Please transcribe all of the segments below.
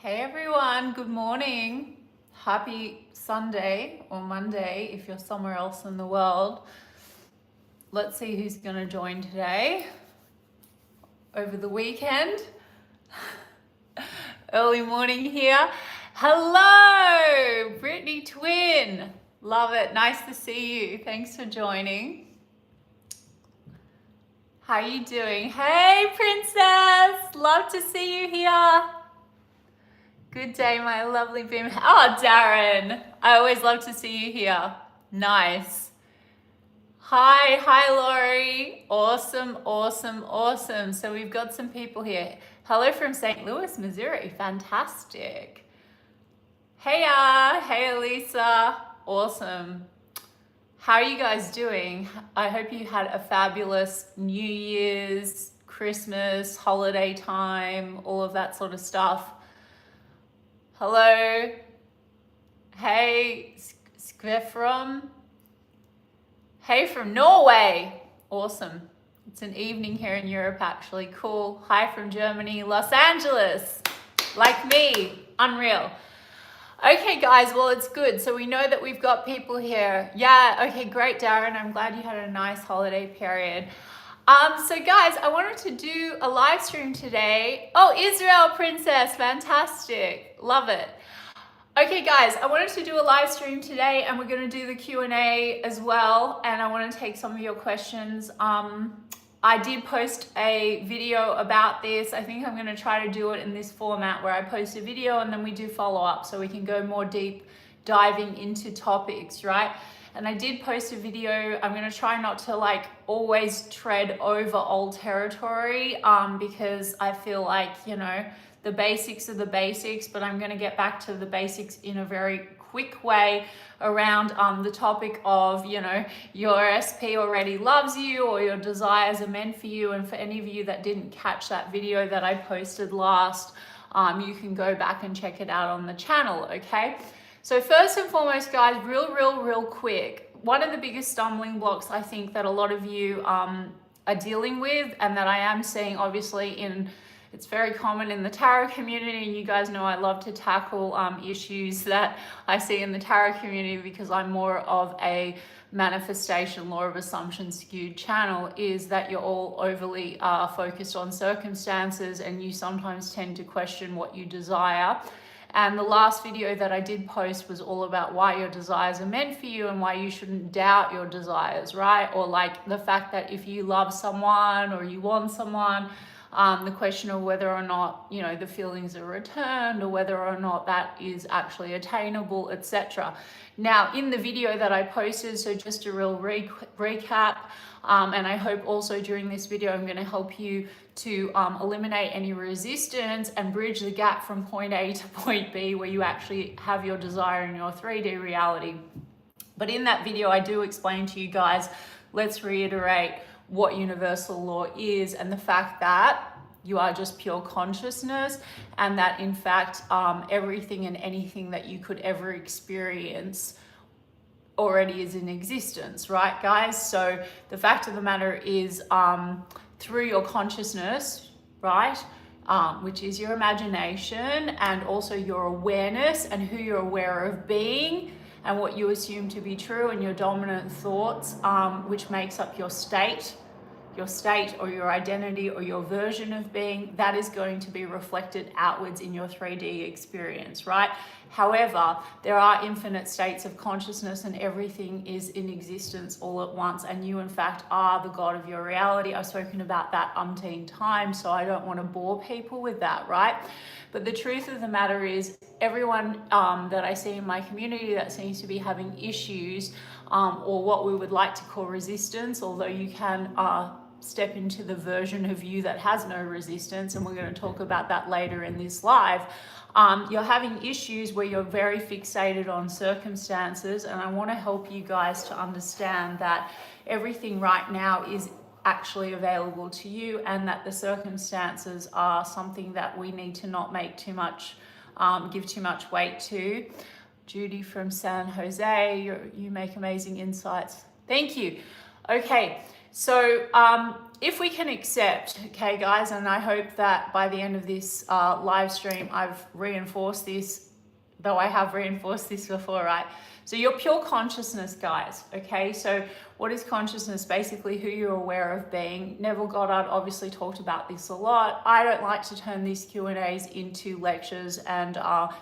Hey everyone, good morning. Happy Sunday or Monday if you're somewhere else in the world. Let's see who's going to join today over the weekend. Early morning here. Hello, Brittany Twin. Love it. Nice to see you. Thanks for joining. How are you doing? Hey, Princess. Love to see you here. Good day, my lovely beam. Oh, Darren. I always love to see you here. Nice. Hi, Laurie. Awesome. So we've got some people here. Hello from St. Louis, Missouri. Fantastic. Hey, Elisa. Awesome. How are you guys doing? I hope you had a fabulous New Year's, Christmas, holiday time, all of that sort of stuff. Hello. Hey, Skvefrom. Hey, from Norway. Awesome. It's an evening here in Europe, actually. Cool. Hi from Germany, Los Angeles. Like me. Unreal. Okay, guys. Well, it's good. So we know that we've got people here. Yeah. Okay, great, Darren. I'm glad you had a nice holiday period. So guys, I wanted to do a live stream today. Oh, Israel Princess, fantastic. Love it. Okay guys, I wanted to do a live stream today and we're going to do the Q&A as well, and I want to take some of your questions. I did post a video about this. I think I'm going to try to do it in this format where I post a video and then we do follow up so we can go more deep diving into topics, right? And I did post a video. I'm going to try not to like always tread over old territory because I feel like, you know, the basics are the basics, but I'm going to get back to the basics in a very quick way around the topic of, you know, your SP already loves you or your desires are meant for you. And for any of you that didn't catch that video that I posted last, you can go back and check it out on the channel, okay? So first and foremost, guys, real quick, one of the biggest stumbling blocks I think that a lot of you are dealing with, and that I am seeing obviously it's very common in the tarot community, and you guys know I love to tackle issues that I see in the tarot community because I'm more of a manifestation, law of assumption skewed channel, is that you're all overly focused on circumstances and you sometimes tend to question what you desire. And the last video that I did post was all about why your desires are meant for you and why you shouldn't doubt your desires, right? Or like the fact that if you love someone or you want someone, the question of whether or not, you know, the feelings are returned or whether or not that is actually attainable, etc. Now, in the video that I posted, so just a real recap, and I hope also during this video I'm going to help you to eliminate any resistance and bridge the gap from point A to point B where you actually have your desire in your 3D reality. But in that video, I do explain to you guys, let's reiterate what universal law is and the fact that you are just pure consciousness, and that in fact everything and anything that you could ever experience already is in existence, right guys? So the fact of the matter is through your consciousness, right, which is your imagination and also your awareness and who you're aware of being and what you assume to be true, and your dominant thoughts, which makes up your state or your identity or your version of being, that is going to be reflected outwards in your 3D experience, right? However, there are infinite states of consciousness and everything is in existence all at once, and you in fact are the God of your reality. I've spoken about that umpteen times, so I don't want to bore people with that, right? But the truth of the matter is everyone that I see in my community that seems to be having issues or what we would like to call resistance, although you can step into the version of you that has no resistance, and we're going to talk about that later in this live. You're having issues where you're very fixated on circumstances, and I want to help you guys to understand that everything right now is actually available to you, and that the circumstances are something that we need to not make too much, give too much weight to. Judy from San Jose, you make amazing insights. Thank you. Okay. So if we can accept, okay, guys, and I hope that by the end of this live stream, I've reinforced this, though I have reinforced this before, right? So you're pure consciousness, guys, okay? So what is consciousness? Basically who you're aware of being. Neville Goddard obviously talked about this a lot. I don't like to turn these Q&As into lectures and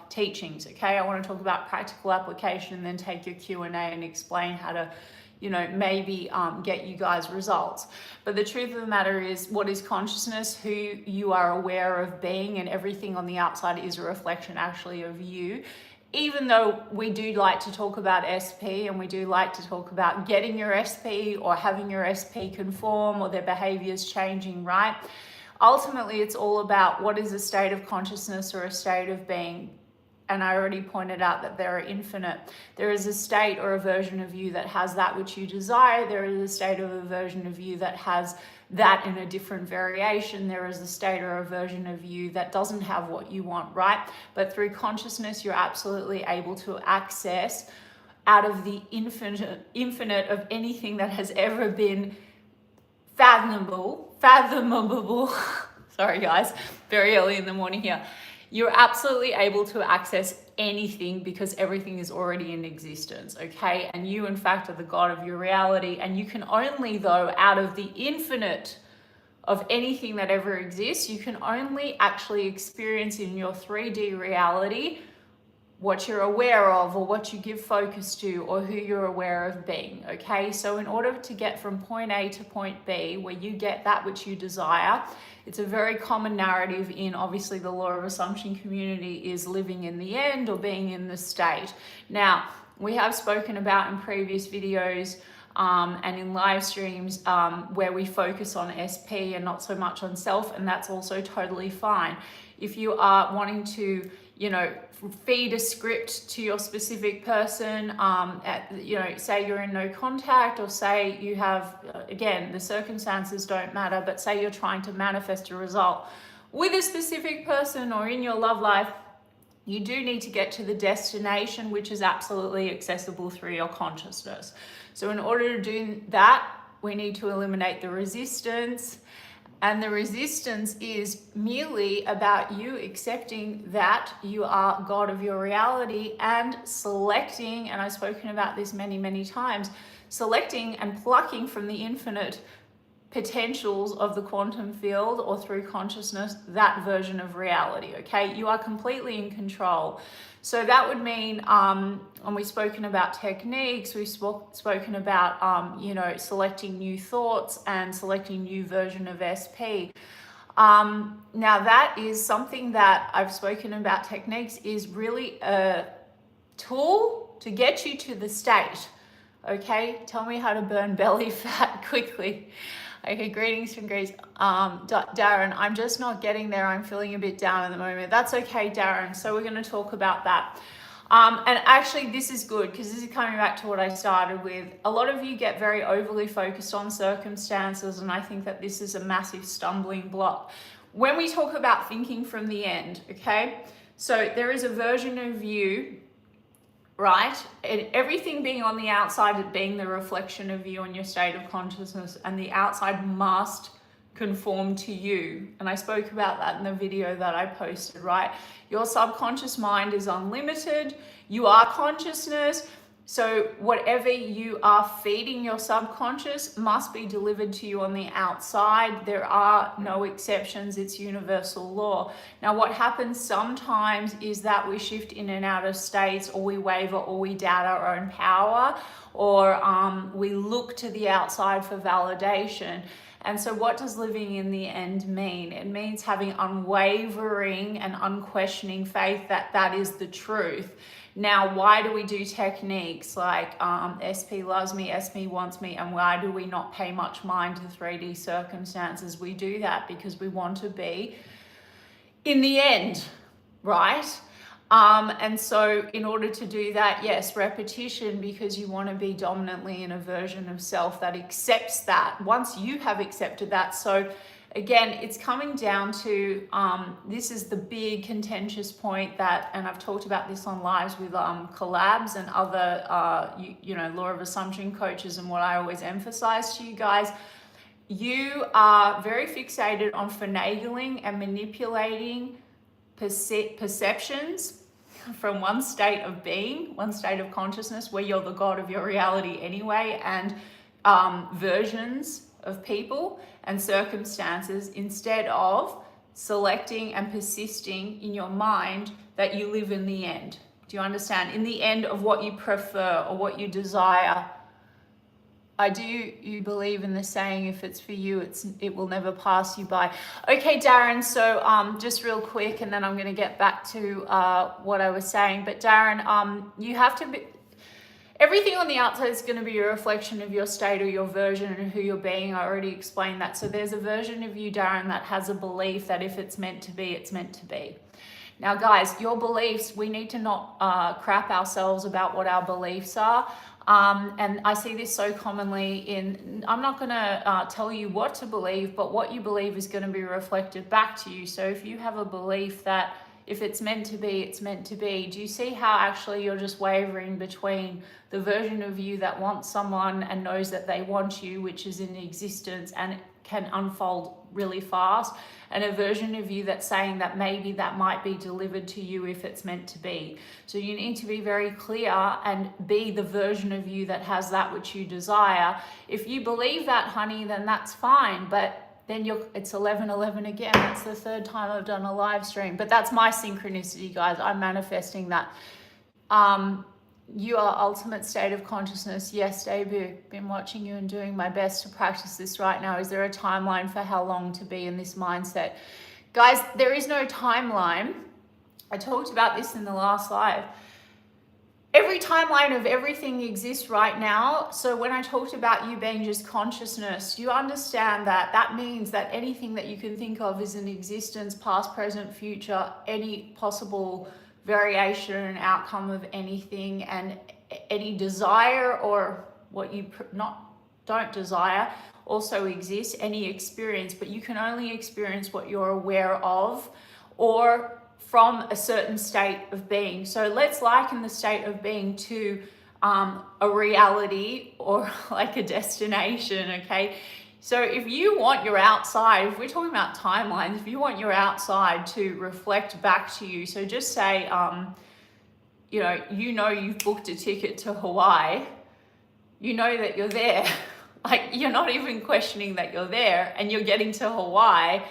teachings, okay? I want to talk about practical application and then take your Q&A and explain how to, you know, maybe get you guys results. But the truth of the matter is, what is consciousness? Who you are aware of being, and everything on the outside is a reflection actually of you. Even though we do like to talk about SP and we do like to talk about getting your SP or having your SP conform or their behaviors changing, right? Ultimately, it's all about what is a state of consciousness or a state of being. And I already pointed out that there are infinite. There is a state or a version of you that has that which you desire. There is a state or a version of you that has that in a different variation. There is a state or a version of you that doesn't have what you want, right? But through consciousness, you're absolutely able to access out of the infinite of anything that has ever been fathomable. Sorry guys, very early in the morning here. You're absolutely able to access anything because everything is already in existence, okay? And you, in fact, are the God of your reality. And you can only, though, out of the infinite of anything that ever exists, you can only actually experience in your 3D reality what you're aware of or what you give focus to or who you're aware of being, okay? So in order to get from point A to point B, where you get that which you desire, it's a very common narrative in obviously the law of assumption community is living in the end or being in the state. Now, we have spoken about in previous videos and in live streams where we focus on SP and not so much on self, and that's also totally fine. If you are wanting to, you know, feed a script to your specific person, you know, say you're in no contact, or say you have, again, the circumstances don't matter, but say you're trying to manifest a result with a specific person or in your love life, you do need to get to the destination, which is absolutely accessible through your consciousness. So in order to do that, we need to eliminate the resistance. And the resistance is merely about you accepting that you are God of your reality and selecting, and I've spoken about this many, many times, selecting and plucking from the infinite potentials of the quantum field or through consciousness, that version of reality, okay? You are completely in control. So that would mean, and we've spoken about techniques, we've spoken about, you know, selecting new thoughts and selecting new version of SP. Now that is something that I've spoken about. Techniques is really a tool to get you to the state, okay? Tell me how to burn belly fat quickly. Okay, greetings from Greece. Darren, I'm just not getting there. I'm feeling a bit down at the moment. That's okay, Darren. So we're going to talk about that. And actually, this is good because this is coming back to what I started with. A lot of you get very overly focused on circumstances, and I think that this is a massive stumbling block. When we talk about thinking from the end, okay? So there is a version of you, right? And everything being on the outside, being the reflection of you and your state of consciousness, and the outside must conform to you. And I spoke about that in the video that I posted, right? Your subconscious mind is unlimited. You are consciousness. So whatever you are feeding your subconscious must be delivered to you on the outside. There are no exceptions. It's universal law. Now, what happens sometimes is that we shift in and out of states, or we waver, or we doubt our own power, or we look to the outside for validation. And so what does living in the end mean? It means having unwavering and unquestioning faith that that is the truth. Now, why do we do techniques like SP loves me, SP wants me, and why do we not pay much mind to 3D circumstances? We do that because we want to be in the end, right? And so in order to do that, yes, repetition, because you want to be dominantly in a version of self that accepts that once you have accepted that. So again, it's coming down to, this is the big contentious point that, and I've talked about this on lives with collabs and other, you know, law of assumption coaches, and what I always emphasize to you guys, you are very fixated on finagling and manipulating perceptions from one state of being, one state of consciousness where you're the god of your reality anyway, and versions of people and circumstances, instead of selecting and persisting in your mind that you live in the end. Do you understand? In the end of what you prefer or what you desire. You believe in the saying, if it's for you, it will never pass you by. Okay, Darren, so just real quick, and then I'm going to get back to what I was saying. But Darren, you have to be, everything on the outside is going to be a reflection of your state or your version and who you're being. I already explained that. So there's a version of you, Darren, that has a belief that if it's meant to be, it's meant to be. Now, guys, your beliefs, we need to not crap ourselves about what our beliefs are. And I see this so commonly in, I'm not going to tell you what to believe, but what you believe is going to be reflected back to you. So if you have a belief that if it's meant to be, it's meant to be, do you see how actually you're just wavering between the version of you that wants someone and knows that they want you, which is in existence and can unfold really fast, and a version of you that's saying that maybe that might be delivered to you if it's meant to be. So you need to be very clear and be the version of you that has that which you desire. If you believe that, honey, then that's fine, but then it's 11:11 again. That's the third time I've done a live stream, but that's my synchronicity, guys. I'm manifesting that. You are ultimate state of consciousness. Yes, debut. Been watching you and doing my best to practice this right now. Is there a timeline for how long to be in this mindset? Guys, there is no timeline. I talked about this in the last live. Every timeline of everything exists right now. So when I talked about you being just consciousness, you understand that that means that anything that you can think of is in existence, past, present, future, any possible variation and outcome of anything, and any desire or what you don't desire also exists, any experience, but you can only experience what you're aware of or from a certain state of being. So let's liken the state of being to a reality or like a destination, okay? So if you want your outside, if we're talking about timelines, if you want your outside to reflect back to you, so just say, you've booked a ticket to Hawaii, you know that you're there. Like, you're not even questioning that you're there and you're getting to Hawaii.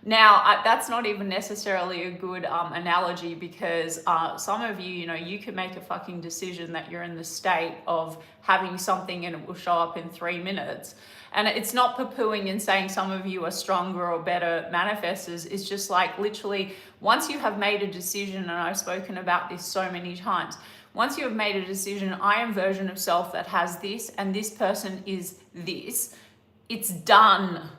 Now, that's not even necessarily a good analogy, because some of you, you can make a fucking decision that you're in the state of having something and it will show up in 3 minutes. And it's not poo-pooing and saying some of you are stronger or better manifestors. It's just like literally once you have made a decision, and I've spoken about this so many times, once you have made a decision, I am version of self that has this and this person is this, it's done.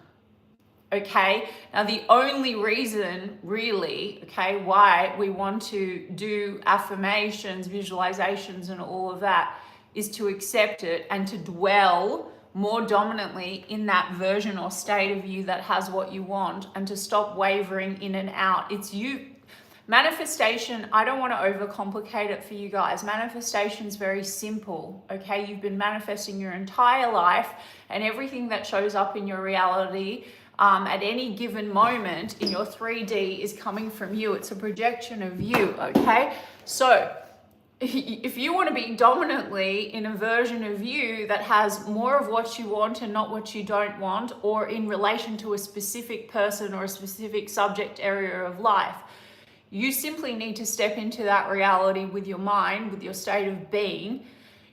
Okay, now the only reason really, okay, why we want to do affirmations, visualizations and all of that is to accept it and to dwell more dominantly in that version or state of you that has what you want, and to stop wavering in and out. It's you. Manifestation, I don't want to overcomplicate it for you guys. Manifestation is very simple, okay? You've been manifesting your entire life, and everything that shows up in your reality at any given moment in your 3D is coming from you. It's a projection of you, okay? So if you want to be dominantly in a version of you that has more of what you want and not what you don't want, or in relation to a specific person or a specific subject area of life, you simply need to step into that reality with your mind, with your state of being,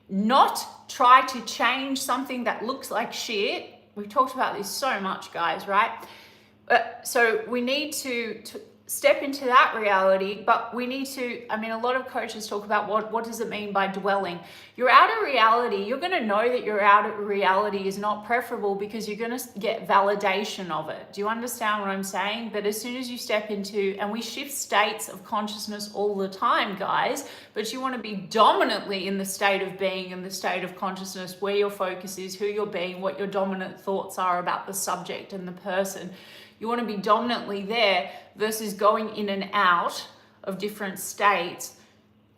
not try to change something that looks like shit. We've talked about this so much, guys, right? So we need to step into that reality, but we need to, a lot of coaches talk about what does it mean by dwelling. Your outer reality, you're going to know that your outer reality is not preferable because you're going to get validation of it. Do you understand what I'm saying? But as soon as you step into, and we shift states of consciousness all the time, guys, but you want to be dominantly in the state of being, in the state of consciousness, where your focus is, who you're being, what your dominant thoughts are about the subject and the person. You want to be dominantly there versus going in and out of different states.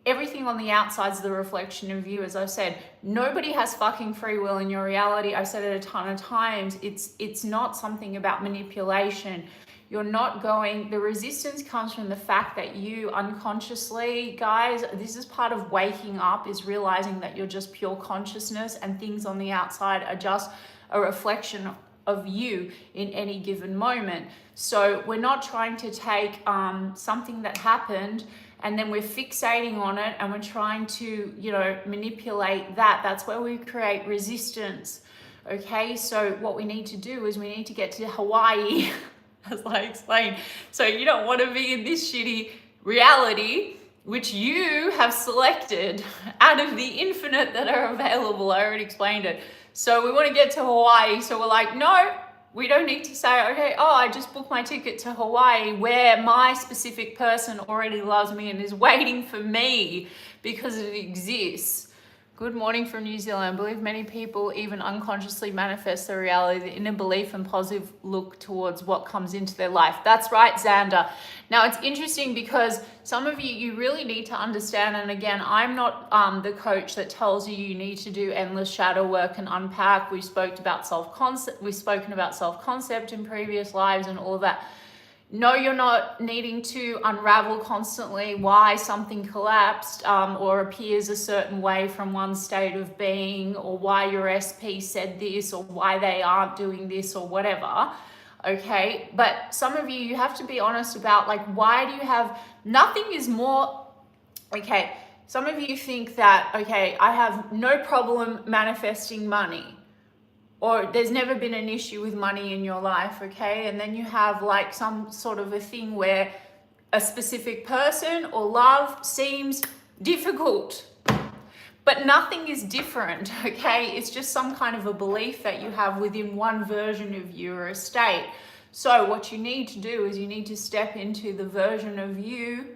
everything on the outside is the reflection of you. As I've said, nobody has fucking free will in your reality. I've said it a ton of times. It's not something about manipulation. You're not going, the resistance comes from the fact that you unconsciously, guys, this is part of waking up, is realizing that you're just pure consciousness and things on the outside are just a reflection of you in any given moment. So we're not trying to take something that happened and then we're fixating on it and we're trying to, manipulate that. That's where we create resistance. Okay, so what we need to do is we need to get to Hawaii, as I explained. So you don't want to be in this shitty reality, which you have selected out of the infinite that are available. I already explained it. So we want to get to Hawaii. So we're like, no, we don't need to say, okay, I just booked my ticket to Hawaii where my specific person already loves me and is waiting for me because it exists. Good morning from New Zealand. I believe many people even unconsciously manifest their reality, the inner belief and positive look towards what comes into their life. That's right, Xander. Now, it's interesting because some of you really need to understand, and again, I'm not the coach that tells you need to do endless shadow work and unpack. We've spoken about self-concept in previous lives and all of that. No, you're not needing to unravel constantly why something collapsed or appears a certain way from one state of being, or why your SP said this, or why they aren't doing this, or whatever. Okay, but some of you have to be honest about, like, why do you have, nothing is more, okay, some of you think that, okay, I have no problem manifesting money, or there's never been an issue with money in your life, okay? And then you have like some sort of a thing where a specific person or love seems difficult, but nothing is different, okay? It's just some kind of a belief that you have within one version of you or a state. So what you need to do is you need to step into the version of you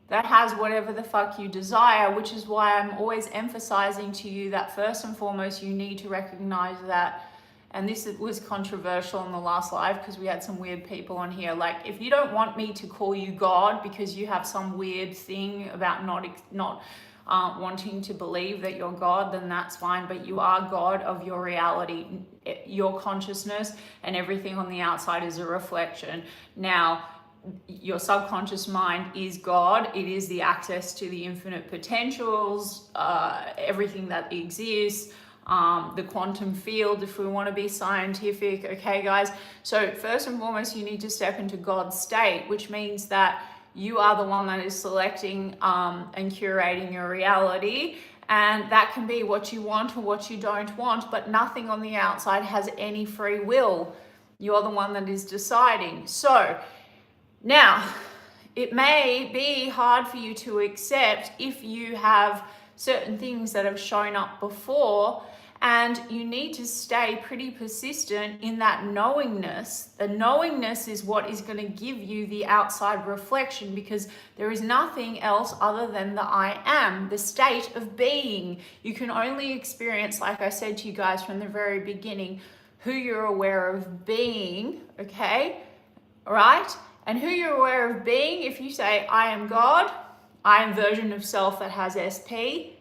that has whatever the fuck you desire, which is why I'm always emphasizing to you that first and foremost, you need to recognize that, and this was controversial in the last live because we had some weird people on here. Like, if you don't want me to call you God because you have some weird thing about not wanting to believe that you're God, then that's fine, but you are God of your reality, your consciousness, and everything on the outside is a reflection. Now, your subconscious mind is God. It is the access to the infinite potentials, everything that exists, the quantum field, if we want to be scientific. Okay, guys? So first and foremost, you need to step into God's state, which means that you are the one that is selecting and curating your reality. And that can be what you want or what you don't want, but nothing on the outside has any free will. You're the one that is deciding. So now, it may be hard for you to accept if you have certain things that have shown up before, and you need to stay pretty persistent in that knowingness. The knowingness is what is going to give you the outside reflection, because there is nothing else other than the I am, the state of being. You can only experience, like I said to you guys from the very beginning, who you're aware of being, okay? All right? And who you're aware of being, if you say, I am God, I am version of self that has SP,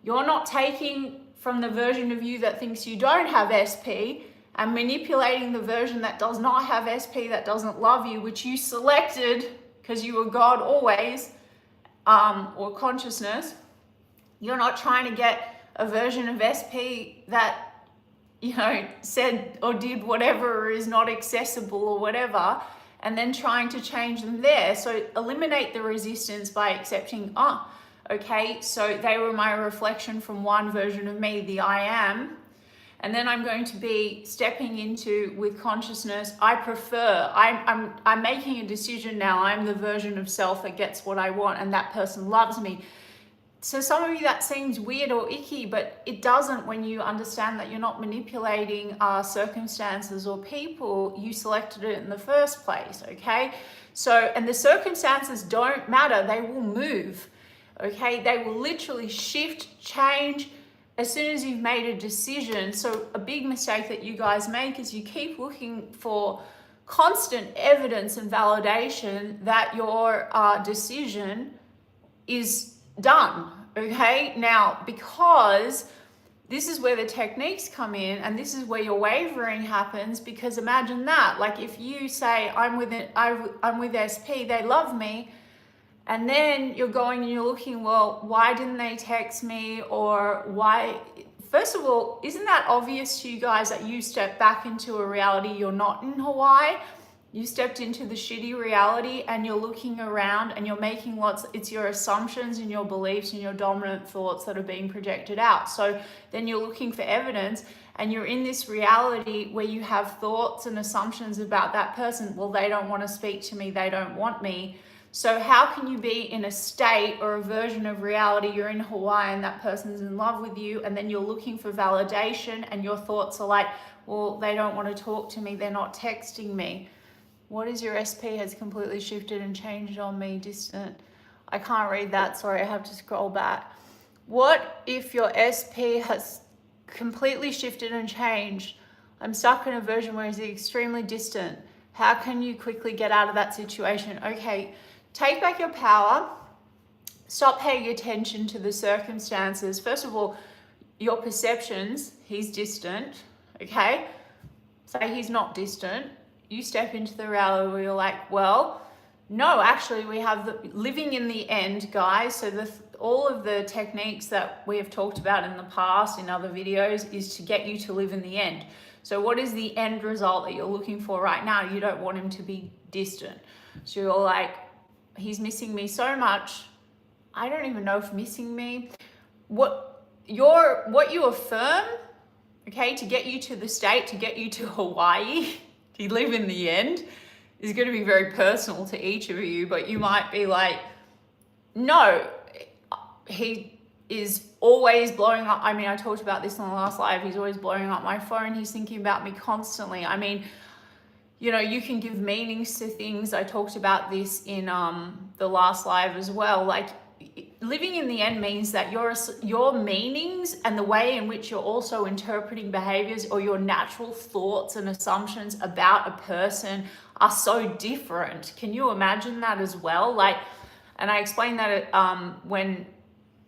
you're not taking from the version of you that thinks you don't have SP and manipulating the version that does not have SP, that doesn't love you, which you selected because you were God always, or consciousness. You're not trying to get a version of SP that, said or did whatever, or is not accessible or whatever, and then trying to change them there. So eliminate the resistance by accepting, okay, so they were my reflection from one version of me, the I am. And then I'm going to be stepping into, with consciousness, I'm making a decision now. I'm the version of self that gets what I want, and that person loves me. So some of you, that seems weird or icky, but it doesn't when you understand that you're not manipulating circumstances or people. You selected it in the first place, okay? So, and the circumstances don't matter. They will move, okay? They will literally shift, change as soon as you've made a decision. So a big mistake that you guys make is you keep looking for constant evidence and validation that your decision is done. Okay, now because this is where the techniques come in, and this is where your wavering happens, because imagine that, like if you say I'm with SP, they love me, and then you're going and you're looking, well, why didn't they text me, or why? First of all, isn't that obvious to you guys that you stepped back into a reality you're not in Hawaii? You stepped into the shitty reality and you're looking around and you're making it's your assumptions and your beliefs and your dominant thoughts that are being projected out. So then you're looking for evidence and you're in this reality where you have thoughts and assumptions about that person. Well, they don't want to speak to me, they don't want me. So how can you be in a state or a version of reality, you're in Hawaii and that person's in love with you, and then you're looking for validation and your thoughts are like, well, they don't want to talk to me, they're not texting me. What is your SP has completely shifted and changed on me, distant? I can't read that, sorry, I have to scroll back. What if your SP has completely shifted and changed? I'm stuck in a version where it's extremely distant. How can you quickly get out of that situation? Okay, take back your power. Stop paying attention to the circumstances. First of all, your perceptions, he's distant, okay? Say he's not distant. You step into the reality where you're like, well, no, actually we have the living in the end, guys. So all of the techniques that we have talked about in the past in other videos is to get you to live in the end. So what is the end result that you're looking for right now? You don't want him to be distant. So you're like, he's missing me so much. I don't even know if missing me. What you affirm, okay, to get you to the state, to get you to Hawaii, to live in the end, is going to be very personal to each of you, but you might be like, no, he is always blowing up. I mean, I talked about this on the last live. He's always blowing up my phone. He's thinking about me constantly. I mean, you know, you can give meanings to things. I talked about this in the last live as well. Like, living in the end means that your meanings and the way in which you're also interpreting behaviors or your natural thoughts and assumptions about a person are so different. Can you imagine that as well? Like, and I explained that when,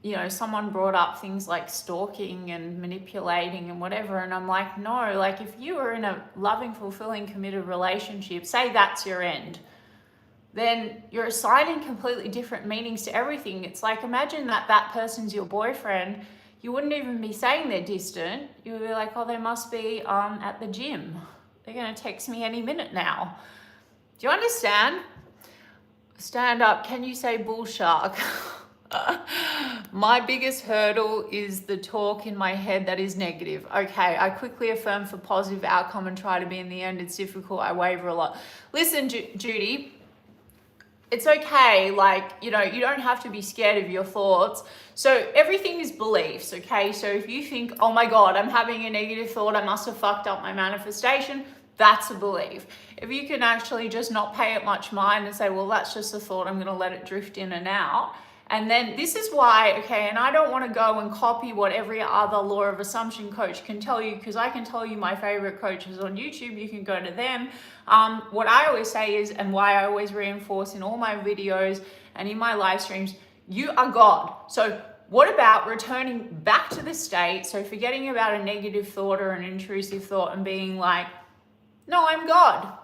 you know, someone brought up things like stalking and manipulating and whatever, and I'm like, no, like if you are in a loving, fulfilling, committed relationship, say that's your end, then you're assigning completely different meanings to everything. It's like, imagine that person's your boyfriend. You wouldn't even be saying they're distant. You would be like, oh, they must be at the gym. They're going to text me any minute now. Do you understand? Stand up. Can you say bull shark? My biggest hurdle is the talk in my head that is negative. Okay, I quickly affirm for positive outcome and try to be in the end. It's difficult. I waver a lot. Listen, Judy, it's okay. Like, you know, you don't have to be scared of your thoughts. So everything is beliefs, okay? So if you think, oh my God, I'm having a negative thought, I must have fucked up my manifestation, that's a belief. If you can actually just not pay it much mind and say, well, that's just a thought, I'm going to let it drift in and out. And then this is why, okay, and I don't want to go and copy what every other law of assumption coach can tell you, because I can tell you my favorite coaches on YouTube, you can go to them. What I always say is, and why I always reinforce in all my videos and in my live streams, you are God. So what about returning back to the state? So forgetting about a negative thought or an intrusive thought and being like, no, I'm God.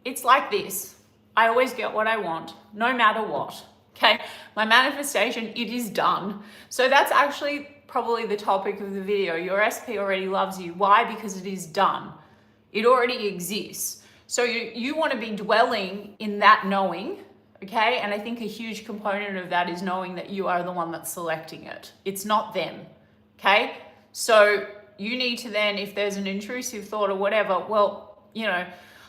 It's like this. I always get what I want, no matter what. Okay, my manifestation, it is done. So that's actually probably the topic of the video. Your SP already loves you. Why? Because it is done. It already exists. So you want to be dwelling in that knowing, okay? And I think a huge component of that is knowing that you are the one that's selecting it. It's not them, okay? So you need to then, if there's an intrusive thought or whatever, well, you know,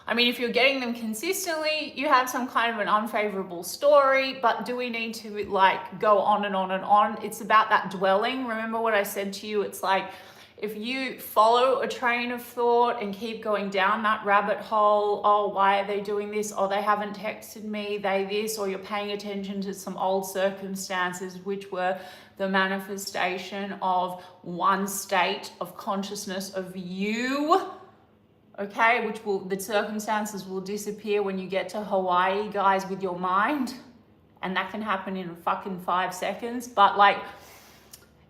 I mean, if you're getting them consistently, you have some kind of an unfavorable story, but do we need to like go on and on and on? It's about that dwelling. Remember what I said to you? It's like, if you follow a train of thought and keep going down that rabbit hole, oh, why are they doing this? Oh, they haven't texted me, they this, or you're paying attention to some old circumstances, which were the manifestation of one state of consciousness of you. Okay, the circumstances will disappear when you get to Hawaii, guys, with your mind. and that can happen in fucking 5 seconds. But like,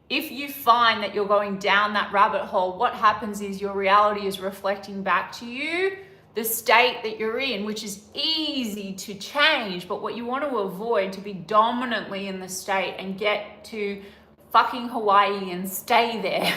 if you find that you're going down that rabbit hole, what happens is your reality is reflecting back to you the state that you're in, which is easy to change. But what you want to avoid, to be dominantly in the state and get to fucking Hawaii and stay there,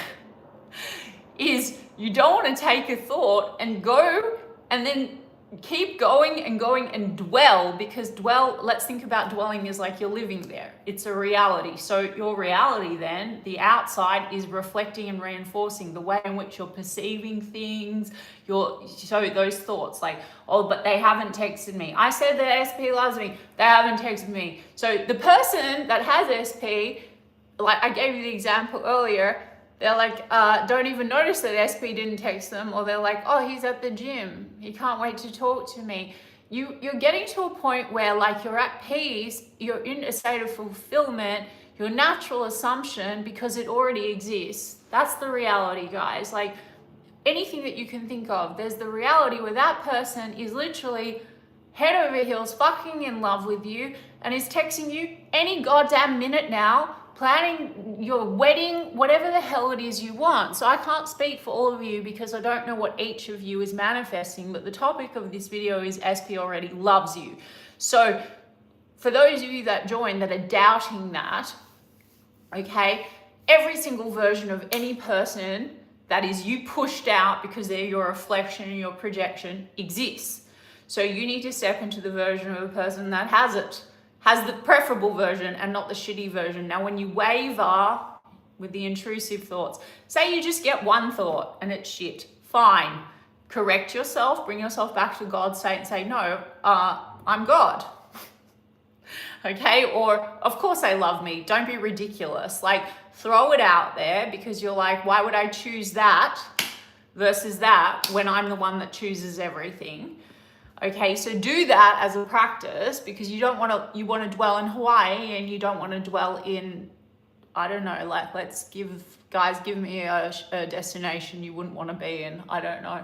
is you don't want to take a thought and go and then keep going and dwell, because let's think about dwelling as like you're living there. It's a reality. So your reality then, the outside, is reflecting and reinforcing the way in which you're perceiving things. So those thoughts like, oh, but they haven't texted me. I said that SP loves me. They haven't texted me. So the person that has SP, like I gave you the example earlier, they're like, don't even notice that SP didn't text them, or they're like, oh, he's at the gym, he can't wait to talk to me. You're getting to a point where like you're at peace, you're in a state of fulfillment, your natural assumption, because it already exists. That's the reality, guys. Like anything that you can think of, there's the reality where that person is literally head over heels fucking in love with you and is texting you any goddamn minute now, planning your wedding, whatever the hell it is you want. So I can't speak for all of you because I don't know what each of you is manifesting, but the topic of this video is SP already loves you. So for those of you that joined that are doubting that, okay, every single version of any person that is you pushed out because they're your reflection and your projection exists. So you need to step into the version of a person that has the preferable version and not the shitty version. Now, when you waver with the intrusive thoughts, say you just get one thought and it's shit, fine. Correct yourself, bring yourself back to God's state and say, no, I'm God. Okay, or of course they love me. Don't be ridiculous. Like, throw it out there, because you're like, why would I choose that versus that when I'm the one that chooses everything? Okay, so do that as a practice, because you want to dwell in Hawaii and you don't want to dwell in, I don't know, like give me a destination you wouldn't want to be in. I don't know.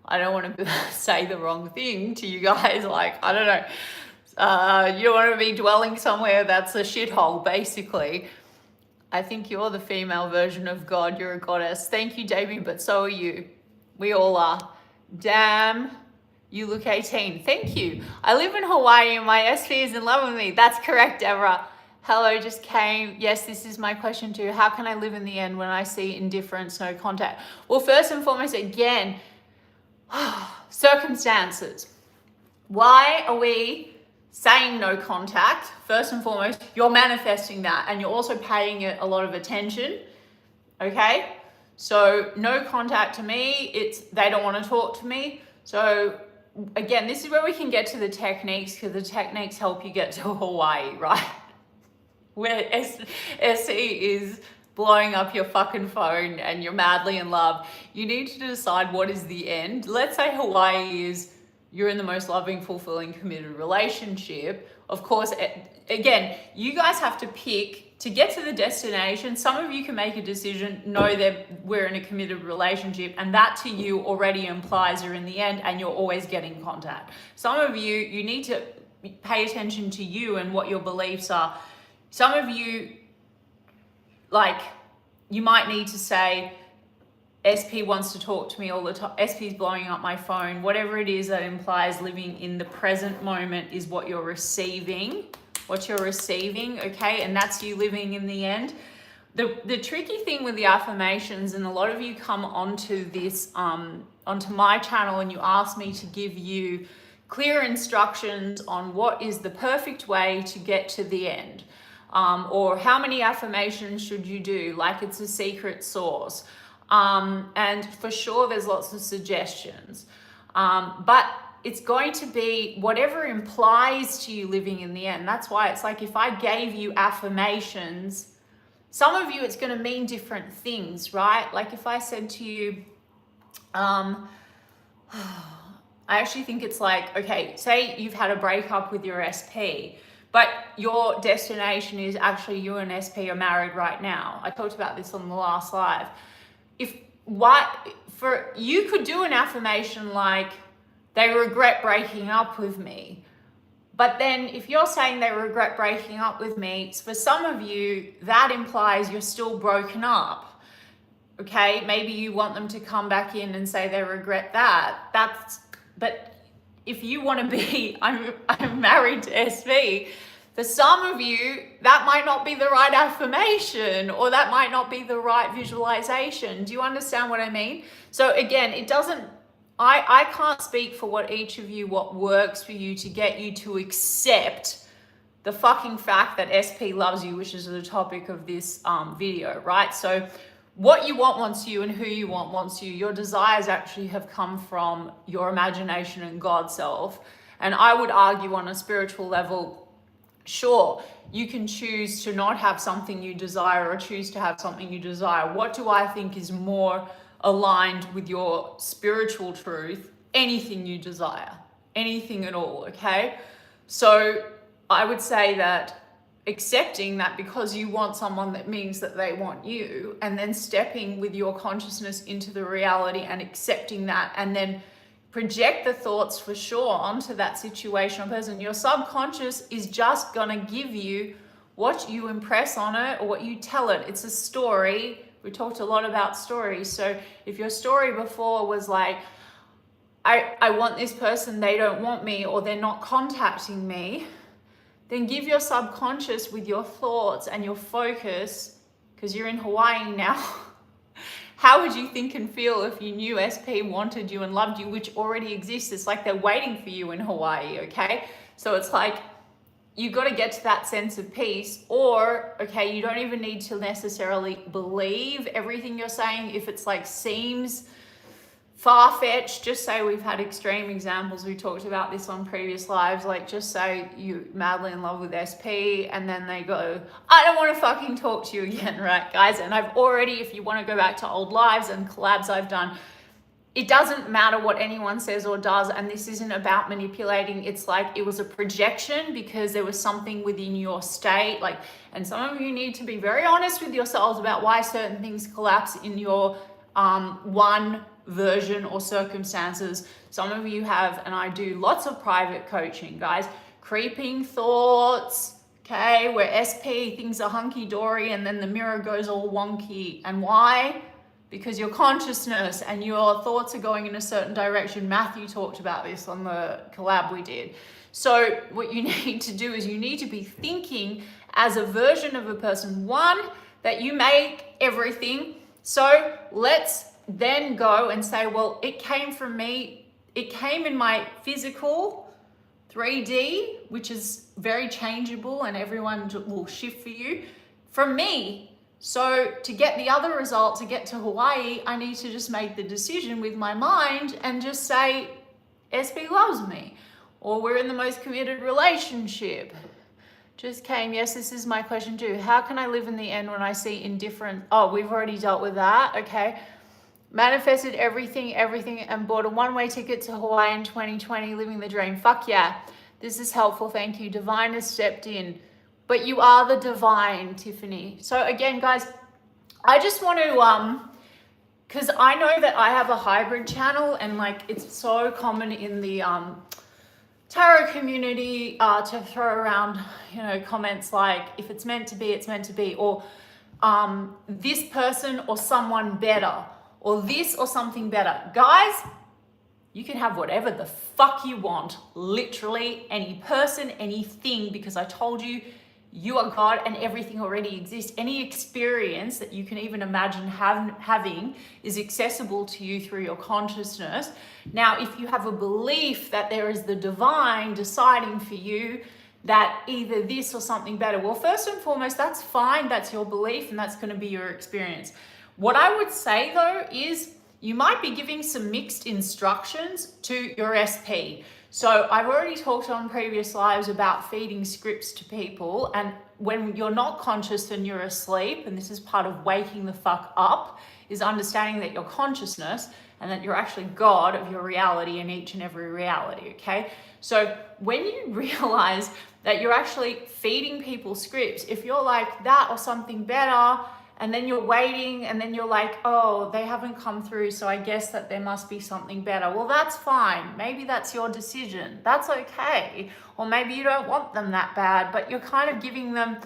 I don't want to say the wrong thing to you guys. Like, I don't know. You don't want to be dwelling somewhere that's a shithole, basically. I think you're the female version of God. You're a goddess. Thank you, Davey, but so are you. We all are. Damn. You look 18. Thank you. I live in Hawaii and my SP is in love with me. That's correct, Deborah. Hello, just came. Yes, this is my question too. How can I live in the end when I see indifference, no contact? Well, first and foremost, again, circumstances. Why are we saying no contact? First and foremost, you're manifesting that and you're also paying it a lot of attention. Okay? So no contact to me, it's they don't want to talk to me. So again, this is where we can get to the techniques, because the techniques help you get to Hawaii, right? Where SE is blowing up your fucking phone and you're madly in love. You need to decide what is the end. Let's say Hawaii is you're in the most loving, fulfilling, committed relationship. Of course, again, you guys have to pick to get to the destination. Some of you can make a decision, know that we're in a committed relationship, and that to you already implies you're in the end and you're always getting contact. Some of you need to pay attention to you and what your beliefs are. Some of you, like, you might need to say, SP wants to talk to me all the time. SP is blowing up my phone. Whatever it is that implies living in the present moment is what you're receiving. What you're receiving, okay? And that's you living in the end. The tricky thing with the affirmations, and a lot of you come onto this, onto my channel, and you ask me to give you clear instructions on what is the perfect way to get to the end. Or how many affirmations should you do? Like it's a secret sauce. And for sure, there's lots of suggestions. But it's going to be whatever implies to you living in the end. That's why it's like, if I gave you affirmations, some of you, it's going to mean different things, right? Like if I said to you, I actually think it's like, okay, say you've had a breakup with your SP, but your destination is actually you and SP are married right now. I talked about this on the last live. You could do an affirmation like, they regret breaking up with me, But then if you're saying they regret breaking up with me, for some of you, that implies you're still broken up. Okay, maybe you want them to come back in and say they regret that. But if you want to be, I'm married to SV, for some of you, that might not be the right affirmation, or that might not be the right visualization. Do you understand what I mean? So again, it doesn't, I can't speak for what each of you, what works for you to get you to accept the fucking fact that SP loves you, which is the topic of this video, right? So what you want wants you, and who you want wants you. Your desires actually have come from your imagination and God self. And I would argue on a spiritual level, sure, you can choose to not have something you desire or choose to have something you desire. What do I think is more aligned with your spiritual truth? Anything you desire, anything at all, okay? So I would say that accepting that because you want someone, that means that they want you, and then stepping with your consciousness into the reality and accepting that, and then project the thoughts for sure onto that situation or person. Your subconscious is just gonna give you what you impress on it or what you tell it. It's a story. We talked a lot about stories. So if your story before was like, I want this person, they don't want me, or they're not contacting me, then give your subconscious with your thoughts and your focus, because you're in Hawaii now. How would you think and feel if you knew SP wanted you and loved you, which already exists? It's like they're waiting for you in Hawaii, okay? So it's like, you got to get to that sense of peace, or, okay, you don't even need to necessarily believe everything you're saying. If it's like seems far-fetched, just say, we've had extreme examples, we talked about this on previous lives, like just say you're madly in love with SP and then they go, I don't want to fucking talk to you again, right guys? And I've already, if you want to go back to old lives and collabs I've done, it doesn't matter what anyone says or does, and this isn't about manipulating. It's like it was a projection because there was something within your state, like, and some of you need to be very honest with yourselves about why certain things collapse in your one version or circumstances. Some of you have, and I do lots of private coaching, guys, creeping thoughts, okay, where SP, things are hunky-dory and then the mirror goes all wonky. And why? Because your consciousness and your thoughts are going in a certain direction. Matthew talked about this on the collab we did. So what you need to do is you need to be thinking as a version of a person, one, that you make everything. So let's then go and say, well, it came from me. It came in my physical 3D, which is very changeable and everyone will shift for you, from me. So to get the other result, to get to Hawaii, I need to just make the decision with my mind and just say, SP loves me, or we're in the most committed relationship. Just came, yes, this is my question too. How can I live in the end when I see indifferent? Oh, we've already dealt with that, okay. Manifested everything, and bought a one-way ticket to Hawaii in 2020, living the dream. Fuck yeah. This is helpful, thank you. Divine has stepped in. But you are the divine, Tiffany. So again, guys, I just want to, because I know that I have a hybrid channel, and like it's so common in the tarot community to throw around, you know, comments like, if it's meant to be, it's meant to be, or this person or someone better, or this or something better. Guys, you can have whatever the fuck you want, literally any person, anything, because I told you, you are God and everything already exists. Any experience that you can even imagine having is accessible to you through your consciousness. Now, if you have a belief that there is the divine deciding for you that either this or something better, well, first and foremost, that's fine. That's your belief and that's going to be your experience. What I would say though is you might be giving some mixed instructions to your SP. So I've already talked on previous lives about feeding scripts to people, and when you're not conscious and you're asleep, and this is part of waking the fuck up, is understanding that you're consciousness and that you're actually God of your reality in each and every reality, okay? So when you realize that you're actually feeding people scripts, if you're like that or something better, and then you're waiting, and then you're like, oh, they haven't come through, so I guess that there must be something better. Well, that's fine. Maybe that's your decision. That's okay. Or maybe you don't want them that bad, but you're kind of giving them,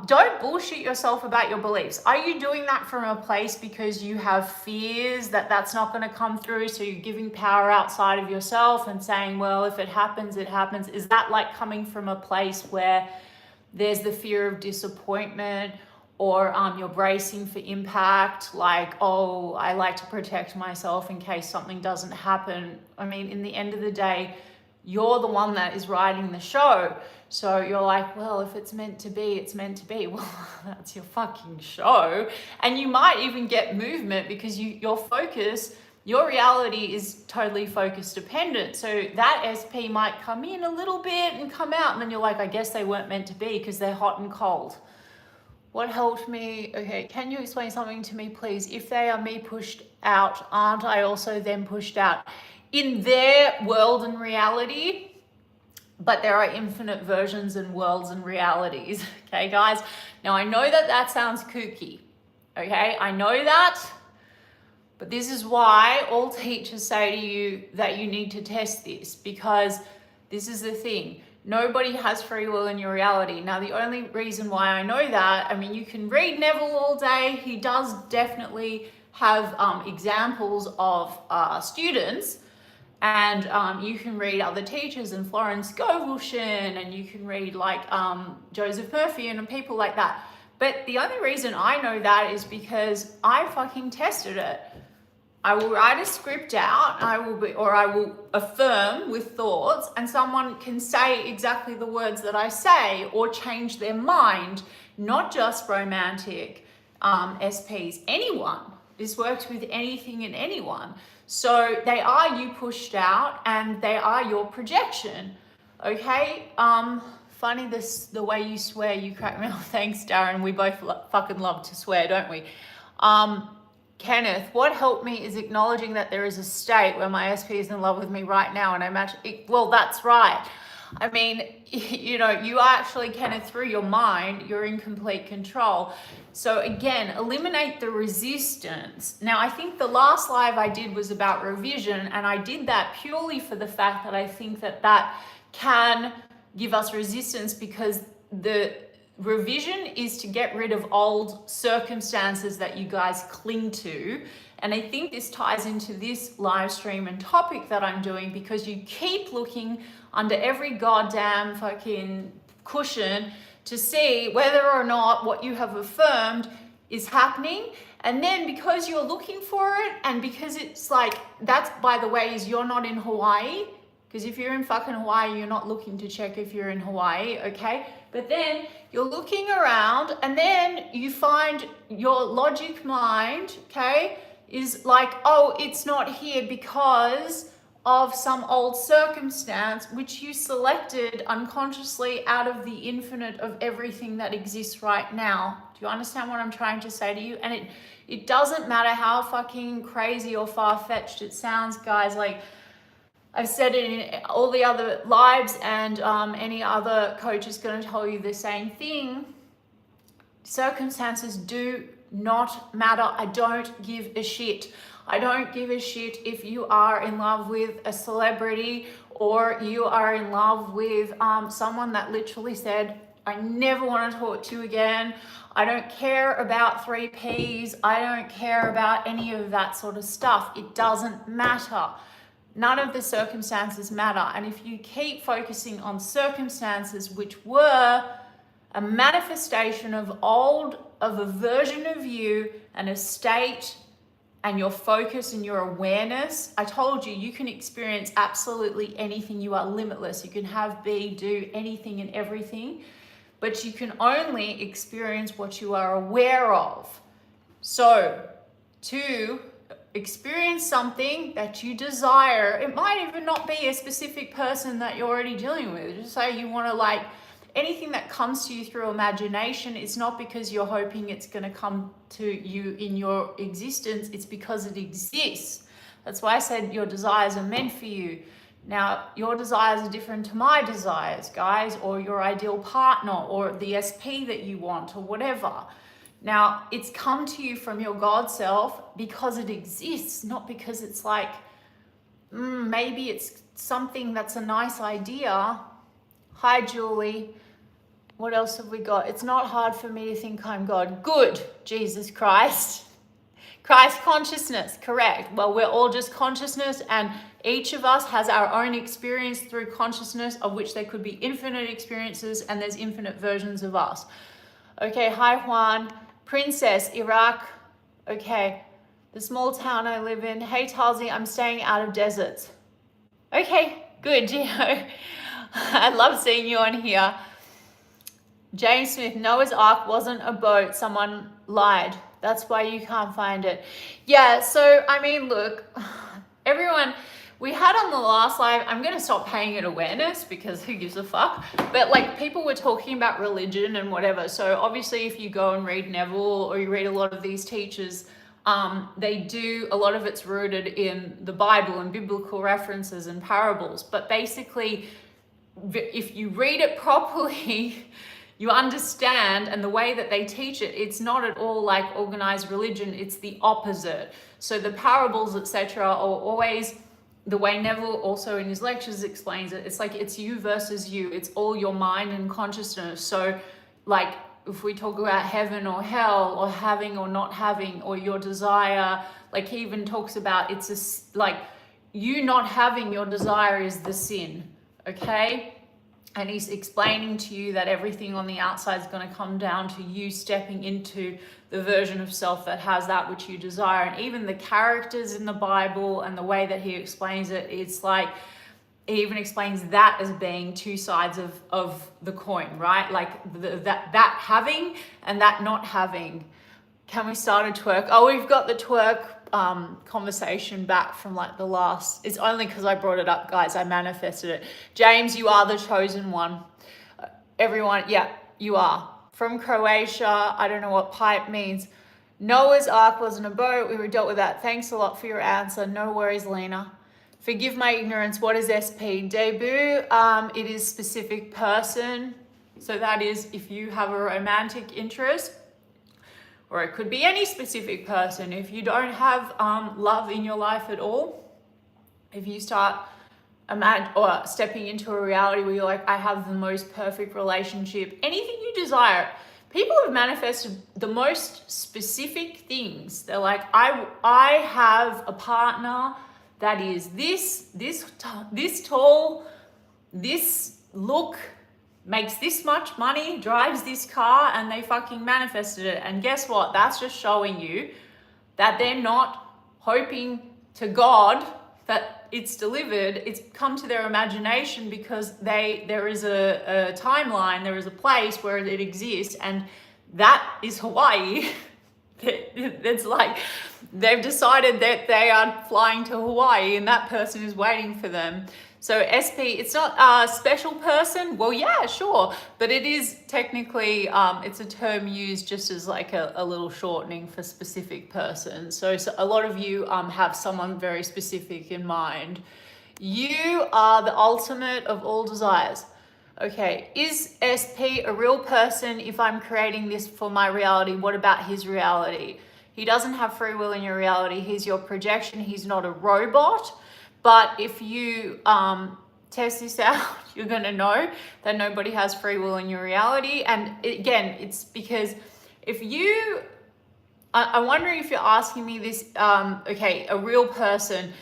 don't bullshit yourself about your beliefs. Are you doing that from a place because you have fears that that's not going to come through, so you're giving power outside of yourself and saying, well, if it happens, it happens? Is that like coming from a place where there's the fear of disappointment, or you're bracing for impact, like, oh, I like to protect myself in case something doesn't happen? I mean, in the end of the day, you're the one that is writing the show. So you're like, well, if it's meant to be, it's meant to be. Well, that's your fucking show. And you might even get movement because your focus, your reality is totally focus dependent. So that SP might come in a little bit and come out, and then you're like, I guess they weren't meant to be because they're hot and cold. What helped me? Okay, can you explain something to me, please? If they are me pushed out, aren't I also them pushed out? In their world and reality, but there are infinite versions and worlds and realities. Okay, guys? Now, I know that that sounds kooky. Okay, I know that. But this is why all teachers say to you that you need to test this, because this is the thing. Nobody has free will in your reality. Now, the only reason why I know that, I mean, you can read Neville all day. He does definitely have examples of students, and you can read other teachers and Florence Scovel, and you can read like Joseph Murphy and people like that. But the only reason I know that is because I fucking tested it. I will write a script out, I will affirm with thoughts, and someone can say exactly the words that I say or change their mind, not just romantic SPs, anyone. This works with anything and anyone. So they are you pushed out, and they are your projection. Okay? Funny the way you swear, you crack me up. Thanks, Darren. We both fucking love to swear, don't we? Kenneth, what helped me is acknowledging that there is a state where my SP is in love with me right now, and I match it. Well, that's right. I mean, you know, you actually, Kenneth, through your mind, you're in complete control. So again, eliminate the resistance. Now, I think the last live I did was about revision, and I did that purely for the fact that I think that that can give us resistance, because the revision is to get rid of old circumstances that you guys cling to. And I think this ties into this live stream and topic that I'm doing, because you keep looking under every goddamn fucking cushion to see whether or not what you have affirmed is happening. And then because you're looking for it, and because it's like, that's, by the way, is you're not in Hawaii. Because if you're in fucking Hawaii, you're not looking to check if you're in Hawaii, okay? But then you're looking around, and then you find your logic mind, okay, is like, oh, it's not here because of some old circumstance which you selected unconsciously out of the infinite of everything that exists right now. Do you understand what I'm trying to say to you? And it doesn't matter how fucking crazy or far-fetched it sounds, guys. Like, I've said it in all the other lives, and any other coach is going to tell you the same thing. Circumstances do not matter. I don't give a shit. I don't give a shit if you are in love with a celebrity, or you are in love with someone that literally said, I never want to talk to you again. I don't care about 3 Ps. I don't care about any of that sort of stuff. It doesn't matter. None of the circumstances matter. And if you keep focusing on circumstances which were a manifestation of a version of you and a state, and your focus and your awareness, I told you, you can experience absolutely anything. You are limitless. You can have, be, do anything and everything, but you can only experience what you are aware of. So to experience something that you desire, it might even not be a specific person that you're already dealing with. Just say you want to, like, anything that comes to you through imagination, it's not because you're hoping it's going to come to you in your existence, it's because it exists. That's why I said your desires are meant for you. Now, your desires are different to my desires, guys, or your ideal partner, or the SP that you want, or whatever. Now, it's come to you from your God self because it exists, not because it's like, maybe it's something that's a nice idea. Hi, Julie. What else have we got? It's not hard for me to think I'm God. Good, Jesus Christ. Christ consciousness, correct. Well, we're all just consciousness, and each of us has our own experience through consciousness, of which there could be infinite experiences, and there's infinite versions of us. Okay, hi Juan. Princess, Iraq. Okay, the small town I live in. Hey Talzi, I'm staying out of deserts. Okay, good, Gio. I love seeing you on here. James Smith, Noah's Ark wasn't a boat. Someone lied. That's why you can't find it. Yeah, so, I mean, look, everyone, we had on the last live, I'm going to stop paying it awareness because who gives a fuck? But, like, people were talking about religion and whatever. So, obviously, if you go and read Neville or you read a lot of these teachers, they do, a lot of it's rooted in the Bible and biblical references and parables. But basically, if you read it properly, you understand, and the way that they teach it, it's not at all like organized religion, it's the opposite. So the parables, etc., are always the way Neville also in his lectures explains it. It's like it's you versus you. It's all your mind and consciousness. So like if we talk about heaven or hell or having or not having or your desire, like he even talks about it's like you not having your desire is the sin, okay? And he's explaining to you that everything on the outside is going to come down to you stepping into the version of self that has that which you desire. And even the characters in the Bible and the way that he explains it, it's like he even explains that as being two sides of the coin, right? Like that having and that not having. Can we start a twerk? Oh, we've got the twerk conversation back from like the last. It's only because I brought it up, guys. I manifested it. James, you are the chosen one. Everyone, yeah, you are. From Croatia, I don't know what pipe means. Noah's Ark wasn't a boat. We were dealt with that. Thanks a lot for your answer. No worries, Lena. Forgive my ignorance. What is SP? Debut, it is specific person. So that is if you have a romantic interest, or it could be any specific person. If you don't have love in your life at all, if you start stepping into a reality where you're like, I have the most perfect relationship, anything you desire. People have manifested the most specific things. They're like, I have a partner that is this tall, this look, makes this much money, drives this car, and they fucking manifested it. And guess what? That's just showing you that they're not hoping to God that it's delivered. It's come to their imagination because there is a timeline, there is a place where it exists, and that is Hawaii. It's like they've decided that they are flying to Hawaii and that person is waiting for them. So SP, it's not a special person. Well, yeah, sure. But it is technically, it's a term used just as like a little shortening for specific person. So a lot of you have someone very specific in mind. You are the ultimate of all desires. Okay, is SP a real person? If I'm creating this for my reality, what about his reality? He doesn't have free will in your reality. He's your projection. He's not a robot. But if you test this out, you're going to know that nobody has free will in your reality. And again, it's because if you, I'm wondering if you're asking me this, okay, a real person.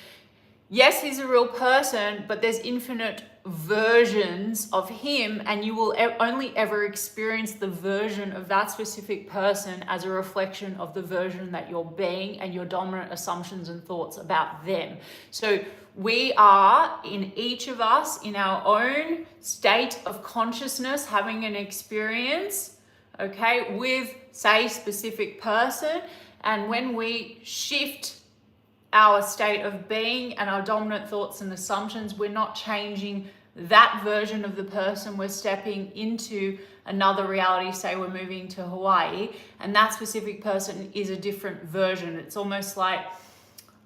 Yes, he's a real person, but there's infinite versions of him, and you will only ever experience the version of that specific person as a reflection of the version that you're being and your dominant assumptions and thoughts about them. So we are, in each of us, in our own state of consciousness, having an experience, okay, with, say, specific person. And when we shift our state of being and our dominant thoughts and assumptions, we're not changing that version of the person. We're stepping into another reality. Say we're moving to Hawaii, and that specific person is a different version. It's almost like,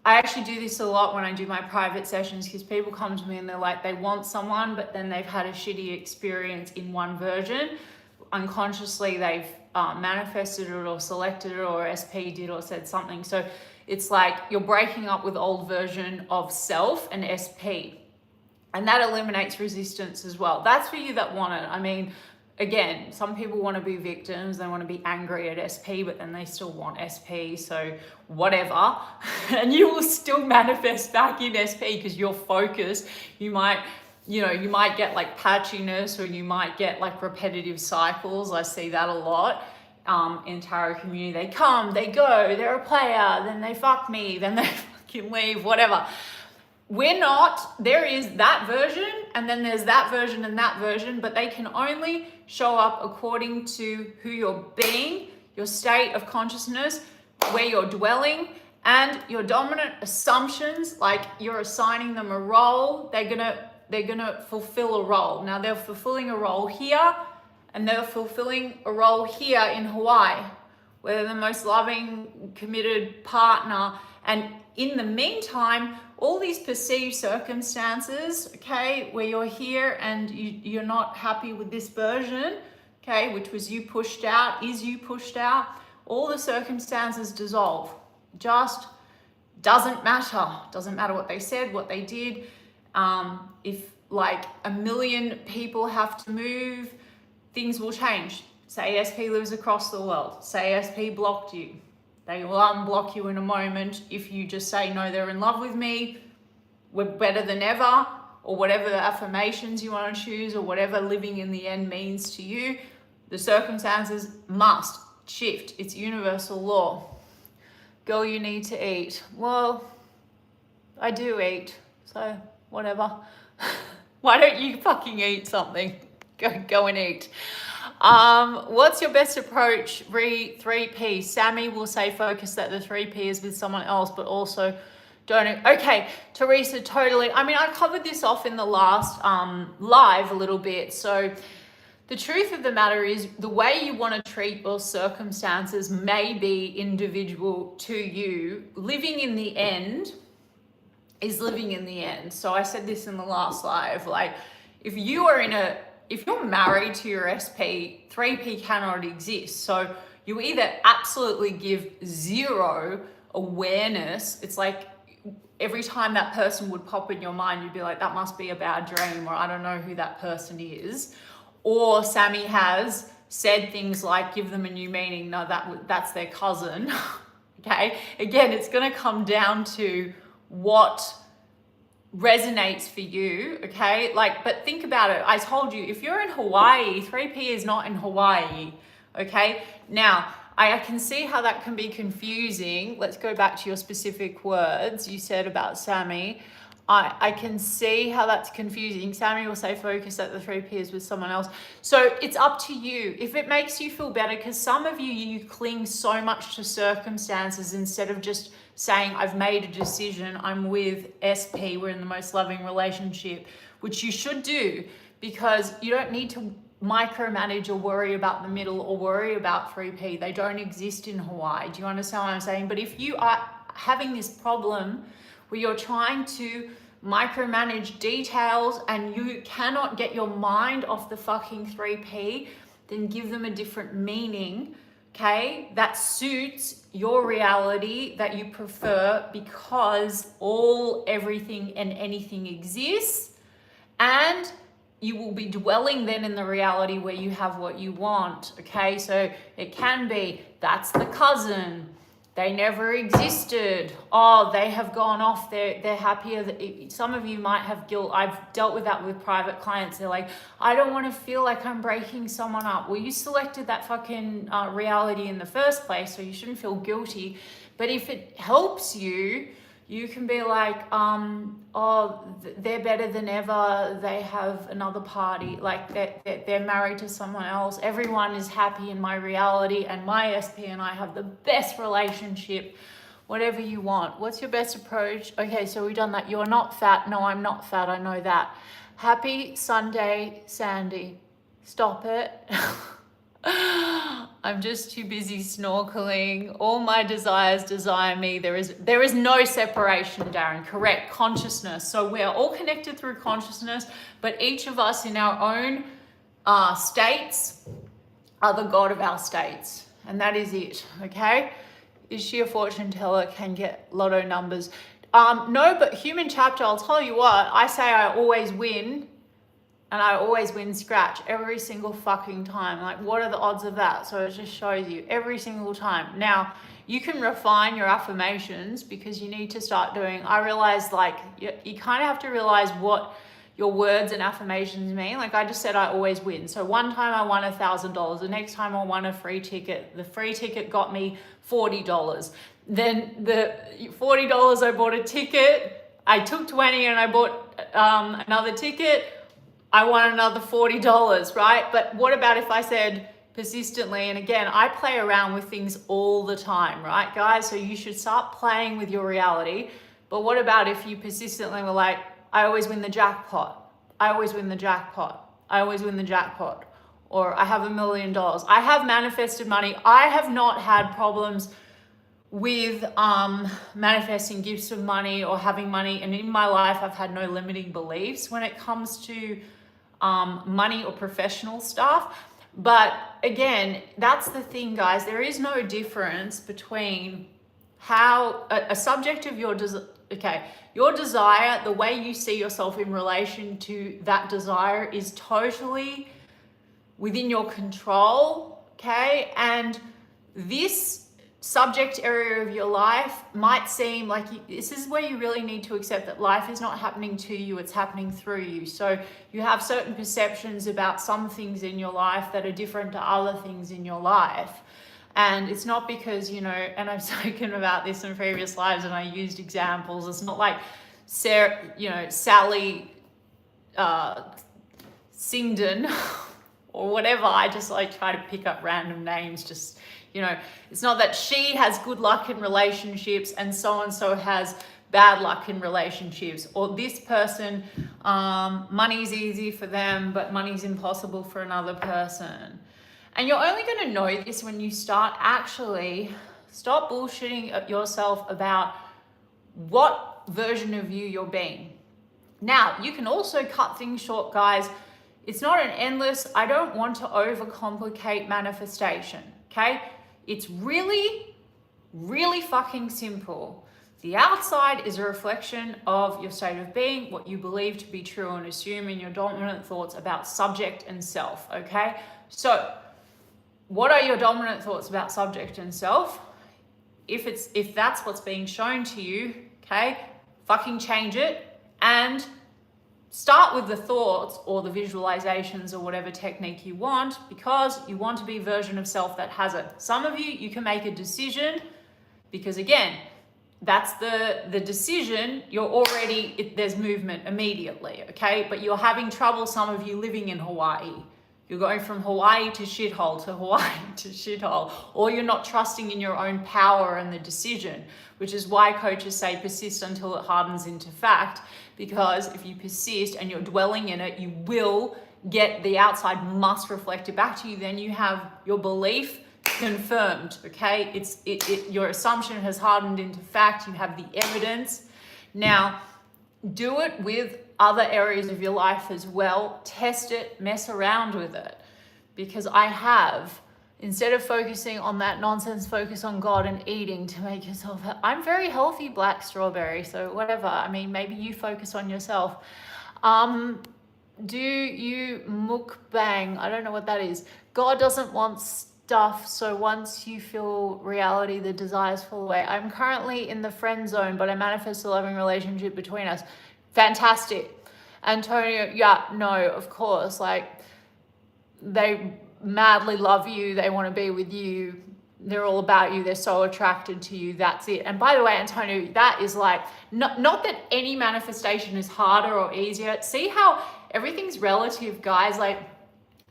I actually do this a lot when I do my private sessions, because people come to me and they're like, they want someone, but then they've had a shitty experience in one version. Unconsciously, they've manifested it or selected it, or SP did or said something. So it's like you're breaking up with old version of self and SP. And that eliminates resistance as well. That's for you that want it. I mean, again, some people want to be victims. They want to be angry at SP, but then they still want SP. So whatever. And you will still manifest back in SP because you're focused. You might get like patchiness, or you might get like repetitive cycles. I see that a lot in tarot community. They come, they go, they're a player, then they fuck me, then they fucking leave, whatever. We're not. There is that version, and then there's that version and that version, but they can only show up according to who you're being, your state of consciousness, where you're dwelling, and your dominant assumptions. Like you're assigning them a role. They're gonna fulfill a role. Now they're fulfilling a role here, and they're fulfilling a role here in Hawaii, where they're the most loving, committed partner. And in the meantime, all these perceived circumstances, okay, where you're here and you're not happy with this version, okay, which was you pushed out, is you pushed out, all the circumstances dissolve. Just doesn't matter. Doesn't matter what they said, what they did. If like 1 million people have to move, things will change. Say SP lives across the world. Say SP blocked you. They will unblock you in a moment if you just say, no, they're in love with me, we're better than ever, or whatever affirmations you want to choose, or whatever living in the end means to you. The circumstances must shift. It's universal law. Girl, you need to eat. Well, I do eat, so whatever. Why don't you fucking eat something? Go and eat. What's your best approach? 3P. Sammy will say focus that the 3P is with someone else, but also don't. Okay, Teresa, totally. I mean, I covered this off in the last live a little bit. So the truth of the matter is the way you want to treat your circumstances may be individual to you. Living in the end is living in the end. So I said this in the last live, like if you're married to your SP, 3P cannot exist. So you either absolutely give zero awareness. It's like every time that person would pop in your mind, you'd be like, that must be a bad dream, or I don't know who that person is. Or Sammy has said things like, give them a new meaning. No, that's their cousin. Okay. Again, it's going to come down to what resonates for you, okay? Like, but think about it. I told you, if you're in Hawaii, 3P is not in Hawaii, okay? Now, I can see how that can be confusing. Let's go back to your specific words you said about Sammy. I can see how that's confusing. Sammy will say focus that the 3P is with someone else. So it's up to you. If it makes you feel better, because some of you cling so much to circumstances instead of just saying, I've made a decision, I'm with SP, we're in the most loving relationship, which you should do, because you don't need to micromanage or worry about the middle or worry about 3P. They don't exist in Hawaii. Do you understand what I'm saying? But if you are having this problem where you're trying to micromanage details and you cannot get your mind off the fucking 3P, then give them a different meaning, okay, that suits your reality that you prefer, because everything and anything exists, and you will be dwelling then in the reality where you have what you want, okay? So it can be, that's the cousin, they never existed, oh, they have gone off, they're happier. Some of you might have guilt. I've dealt with that with private clients. They're like, I don't want to feel like I'm breaking someone up. Well, you selected that fucking reality in the first place, so you shouldn't feel guilty. But if it helps you, you can be like, they're better than ever. They have another party. Like they're married to someone else. Everyone is happy in my reality, and my SP and I have the best relationship. Whatever you want. What's your best approach? Okay, so we've done that. You're not fat. No, I'm not fat. I know that. Happy Sunday, Sandy. Stop it. I'm just too busy snorkeling. All my desires desire me. There is no separation, Darren. Correct. Consciousness. So we're all connected through consciousness, but each of us in our own states are the god of our states. And that is it, okay? Is she a fortune teller, can get lotto numbers? No, but human chapter, I'll tell you what, I say I always win, and I always win scratch every single fucking time. Like, what are the odds of that? So it just shows you every single time. Now, you can refine your affirmations because you need to start doing, I realize like you kind of have to realize what your words and affirmations mean. Like I just said, I always win. So one time I won $1,000. The next time I won a free ticket. The free ticket got me $40. Then the $40 I bought a ticket. I took 20 and I bought another ticket. I won another $40, right? But what about if I said persistently, and again, I play around with things all the time, right, guys? So you should start playing with your reality. But what about if you persistently were like, I always win the jackpot. I always win the jackpot. I always win the jackpot. Or I have $1 million. I have manifested money. I have not had problems with manifesting gifts of money or having money. And in my life, I've had no limiting beliefs when it comes to money or professional stuff. But again, that's the thing, guys. There is no difference between how a subject of your your desire, the way you see yourself in relation to that desire is totally within your control, okay? And this subject area of your life might seem like this is where you really need to accept that life is not happening to you, it's happening through you. So you have certain perceptions about some things in your life that are different to other things in your life. And it's not because, you know, and I've spoken about this in previous lives and I used examples. It's not like Sarah, you know, Sally Singdon or whatever. I just like try to pick up random names. Just, you know, it's not that she has good luck in relationships and so has bad luck in relationships, or this person, money's easy for them, but money's impossible for another person. And you're only going to know this when you start actually stop bullshitting yourself about what version of you you're being. Now, you can also cut things short, guys. It's not an endless, I don't want to overcomplicate manifestation, okay? It's really, really fucking simple. The outside is a reflection of your state of being, what you believe to be true and assume in your dominant thoughts about subject and self, okay? So, what are your dominant thoughts about subject and self? If that's what's being shown to you, okay, fucking change it and start with the thoughts or the visualizations or whatever technique you want, because you want to be a version of self that has it. Some of you can make a decision because again, that's the decision. You're already, there's movement immediately, okay? But you're having trouble, some of you living in Hawaii. You're going from Hawaii to shithole to Hawaii to shithole, or you're not trusting in your own power and the decision, which is why coaches say persist until it hardens into fact, because if you persist and you're dwelling in it, you will get, the outside must reflect it back to you. Then you have your belief confirmed, okay? Your assumption has hardened into fact. You have the evidence. Now, do it with other areas of your life as well. Test it, mess around with it. Because I have, instead of focusing on that nonsense, focus on God and eating to make yourself, I'm very healthy, black strawberry, so whatever. I mean, maybe you focus on yourself. Do you mukbang? I don't know what that is. God doesn't want stuff, so once you feel reality, the desires fall away. I'm currently in the friend zone, but I manifest a loving relationship between us. Fantastic. Antonio, yeah, no, of course, like they madly love you, they want to be with you, they're all about you, they're so attracted to you, that's it. And by the way, Antonio, that is like, not that any manifestation is harder or easier. See how everything's relative, guys. Like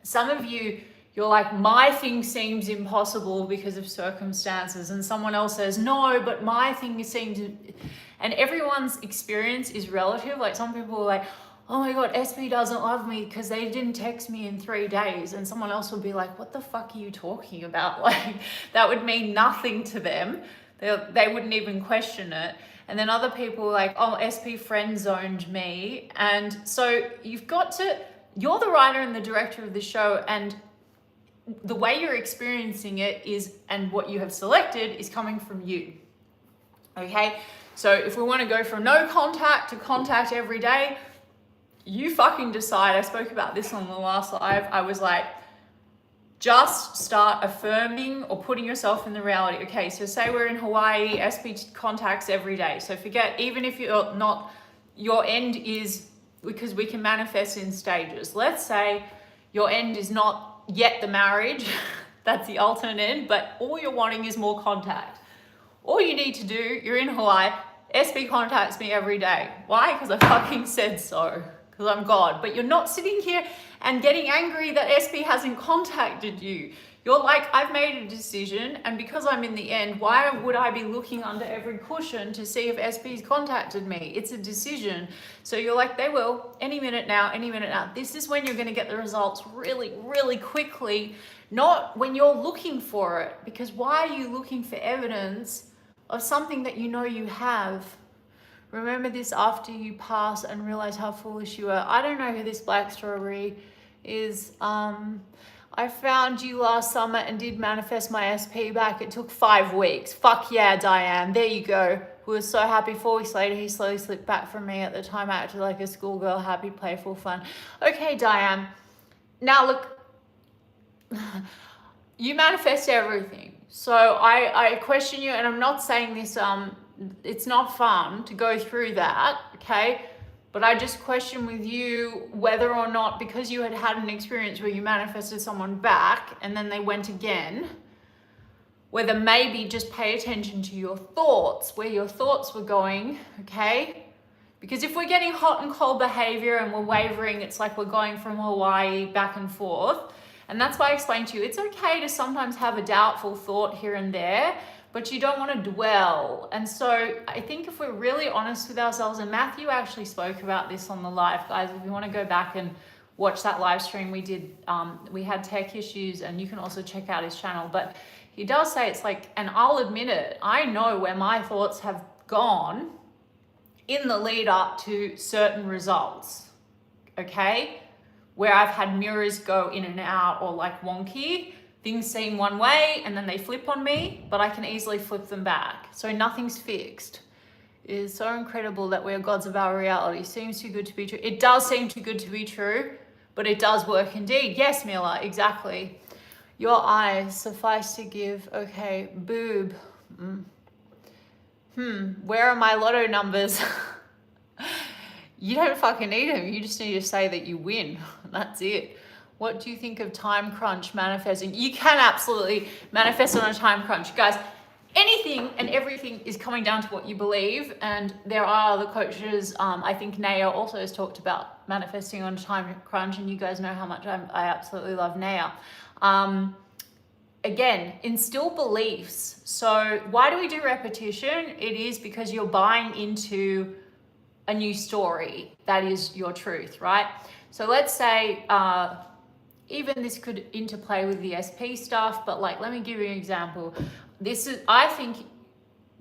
some of you, you're like, my thing seems impossible because of circumstances, and someone else says, no, but my thing seems, and everyone's experience is relative. Like some people are like, oh my God, SP doesn't love me because they didn't text me in 3 days. And someone else will be like, what the fuck are you talking about? Like that would mean nothing to them. They wouldn't even question it. And then other people are like, oh, SP friend zoned me. And so you've got to, you're the writer and the director of the show, and the way you're experiencing it is, and what you have selected is coming from you. Okay, so if we want to go from no contact to contact every day, you fucking decide. I spoke about this on the last live. I was like, just start affirming or putting yourself in the reality. Okay, so say we're in Hawaii, SP contacts every day. So forget, even if you're not, your end is, because we can manifest in stages. Let's say your end is not yet the marriage, that's the ultimate end, but all you're wanting is more contact. All you need to do, you're in Hawaii, SP contacts me every day. Why? Because I fucking said so, because I'm God. But you're not sitting here and getting angry that SP hasn't contacted you. You're like, I've made a decision, and because I'm in the end, why would I be looking under every cushion to see if SP's contacted me? It's a decision. So you're like, they will, any minute now, any minute now. This is when you're going to get the results really, really quickly, not when you're looking for it. Because why are you looking for evidence of something that you know you have? Remember this after you pass and realize how foolish you are. I don't know who this black strawberry is. I found you last summer and did manifest my SP back. It took 5 weeks. Fuck yeah, Diane. There you go. We were so happy. 4 weeks later, he slowly slipped back from me. At the time, I acted like a schoolgirl, happy, playful, fun. Okay, Diane. Now look, you manifest everything. So I question you, and I'm not saying this, it's not fun to go through that, okay? But I just question with you whether or not, because you had had an experience where you manifested someone back and then they went again, whether maybe just pay attention to your thoughts, where your thoughts were going, okay? Because if we're getting hot and cold behavior and we're wavering, it's like we're going from Hawaii back and forth. And that's why I explained to you, it's okay to sometimes have a doubtful thought here and there, but you don't want to dwell. And so I think if we're really honest with ourselves, and Matthew actually spoke about this on the live, guys, if you want to go back and watch that live stream we did, we had tech issues, and you can also check out his channel. But he does say it's like, and I'll admit it, I know where my thoughts have gone in the lead up to certain results, okay? Where I've had mirrors go in and out, or like wonky. Things seem one way and then they flip on me, but I can easily flip them back. So nothing's fixed. It is so incredible that we're gods of our reality. Seems too good to be true. It does seem too good to be true, but it does work indeed. Yes, Mila, exactly. Your eyes suffice to give. Okay, boob. Where are my lotto numbers? You don't fucking need them. You just need to say that you win. That's it. What do you think of time crunch manifesting? You can absolutely manifest on a time crunch. Guys, anything and everything is coming down to what you believe. And there are other coaches. I think Naya also has talked about manifesting on a time crunch. And you guys know how much I absolutely love Naya. Again, instill beliefs. So why do we do repetition? It is because you're buying into a new story. That is your truth, right? So let's say, even this could interplay with the SP stuff, but like, let me give you an example. This is, I think,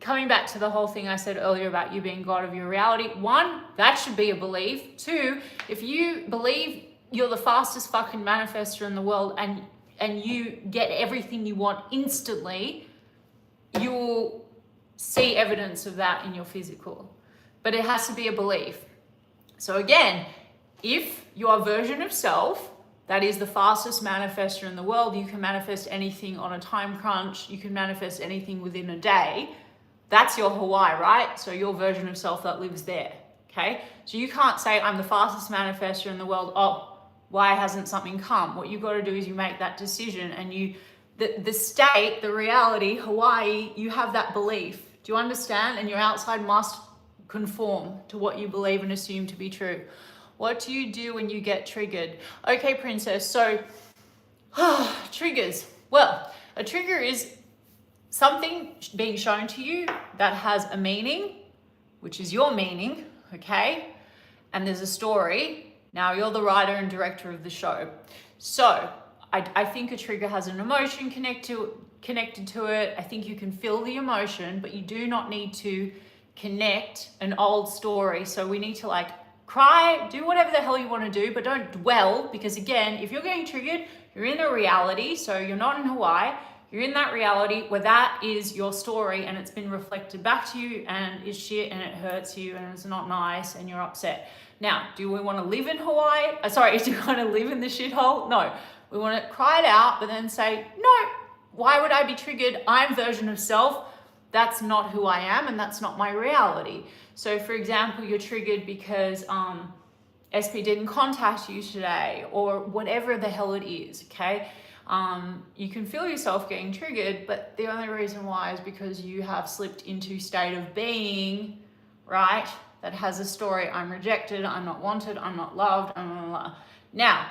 coming back to the whole thing I said earlier about you being God of your reality. 1, that should be a belief. 2, if you believe you're the fastest fucking manifester in the world and you get everything you want instantly, you'll see evidence of that in your physical. But it has to be a belief. So again, if your version of self, that is the fastest manifester in the world, you can manifest anything on a time crunch, you can manifest anything within a day, that's your Hawaii, right? So your version of self that lives there, okay? So you can't say, I'm the fastest manifester in the world, oh, why hasn't something come? What you've got to do is you make that decision, and the state, the reality, Hawaii, you have that belief. Do you understand? And your outside must conform to what you believe and assume to be true. What do you do when you get triggered? Okay, princess, so triggers. Well, a trigger is something being shown to you that has a meaning, which is your meaning, okay? And there's a story. Now you're the writer and director of the show. So I think a trigger has an emotion connected to it. I think you can feel the emotion, but you do not need to connect an old story. So we need to like cry, do whatever the hell you want to do, but don't dwell, because again, if you're getting triggered, You're in a reality, so you're not in Hawaii. You're in that reality where that is your story and it's been reflected back to you and it's shit and it hurts you and it's not nice and you're upset. Now, do we want to live in Hawaii? Do we want to live in the shithole? No. We want to cry it out, but then say, no, why would I be triggered? I'm version of self. That's not who I am and that's not my reality. So for example, you're triggered because SP didn't contact you today or whatever the hell it is, okay? You can feel yourself getting triggered, but the only reason why is because you have slipped into state of being, right? That has a story, I'm rejected, I'm not wanted, I'm not loved, Now,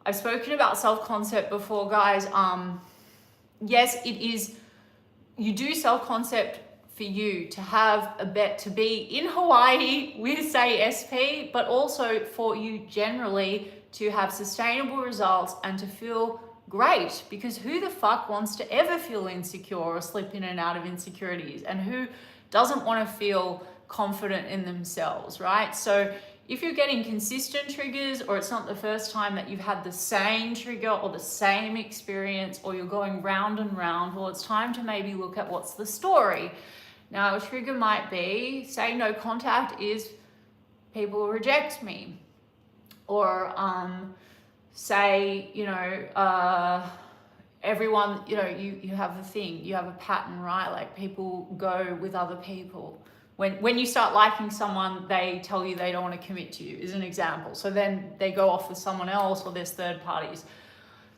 I've spoken about self-concept before, guys. Yes, it is, you do self-concept for you to have a bet to be in Hawaii with, say, SP, but also for you generally to have sustainable results and to feel great, because who the fuck wants to ever feel insecure or slip in and out of insecurities, and who doesn't want to feel confident in themselves, right? So if you're getting consistent triggers, or it's not the first time that you've had the same trigger or the same experience, or you're going round and round, well, it's time to maybe look at what's the story. Now, a trigger might be, say, no contact is people reject me, or say, everyone, you have a thing, you have a pattern, right? Like people go with other people. When you start liking someone, they tell you they don't want to commit to you, is an example. So then they go off with someone else, or there's third parties.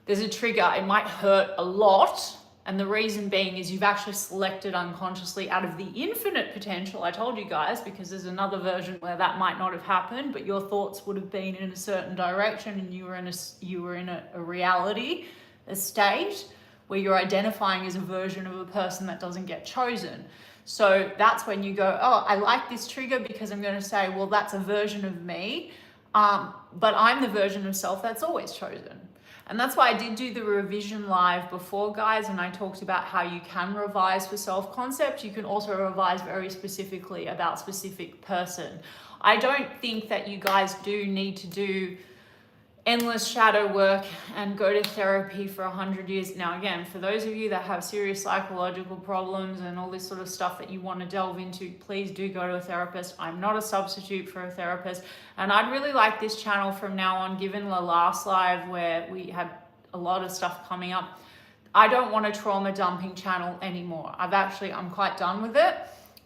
There's a trigger, it might hurt a lot. And the reason being is you've actually selected unconsciously out of the infinite potential, I told you guys, because there's another version where that might not have happened, but your thoughts would have been in a certain direction and you were in a reality, a state where you're identifying as a version of a person that doesn't get chosen. So that's when you go, oh, I like this trigger because I'm going to say, well, that's a version of me, but I'm the version of self that's always chosen. And that's why I did do the revision live before, guys, and I talked about how you can revise for self-concept. You can also revise very specifically about specific person. I don't think that you guys do need to do endless shadow work and go to therapy for 100 years. Now, again, for those of you that have serious psychological problems and all this sort of stuff that you want to delve into, please do go to a therapist. I'm not a substitute for a therapist. And I'd really like this channel from now on, given the last live where we had a lot of stuff coming up. I don't want a trauma dumping channel anymore. I'm quite done with it.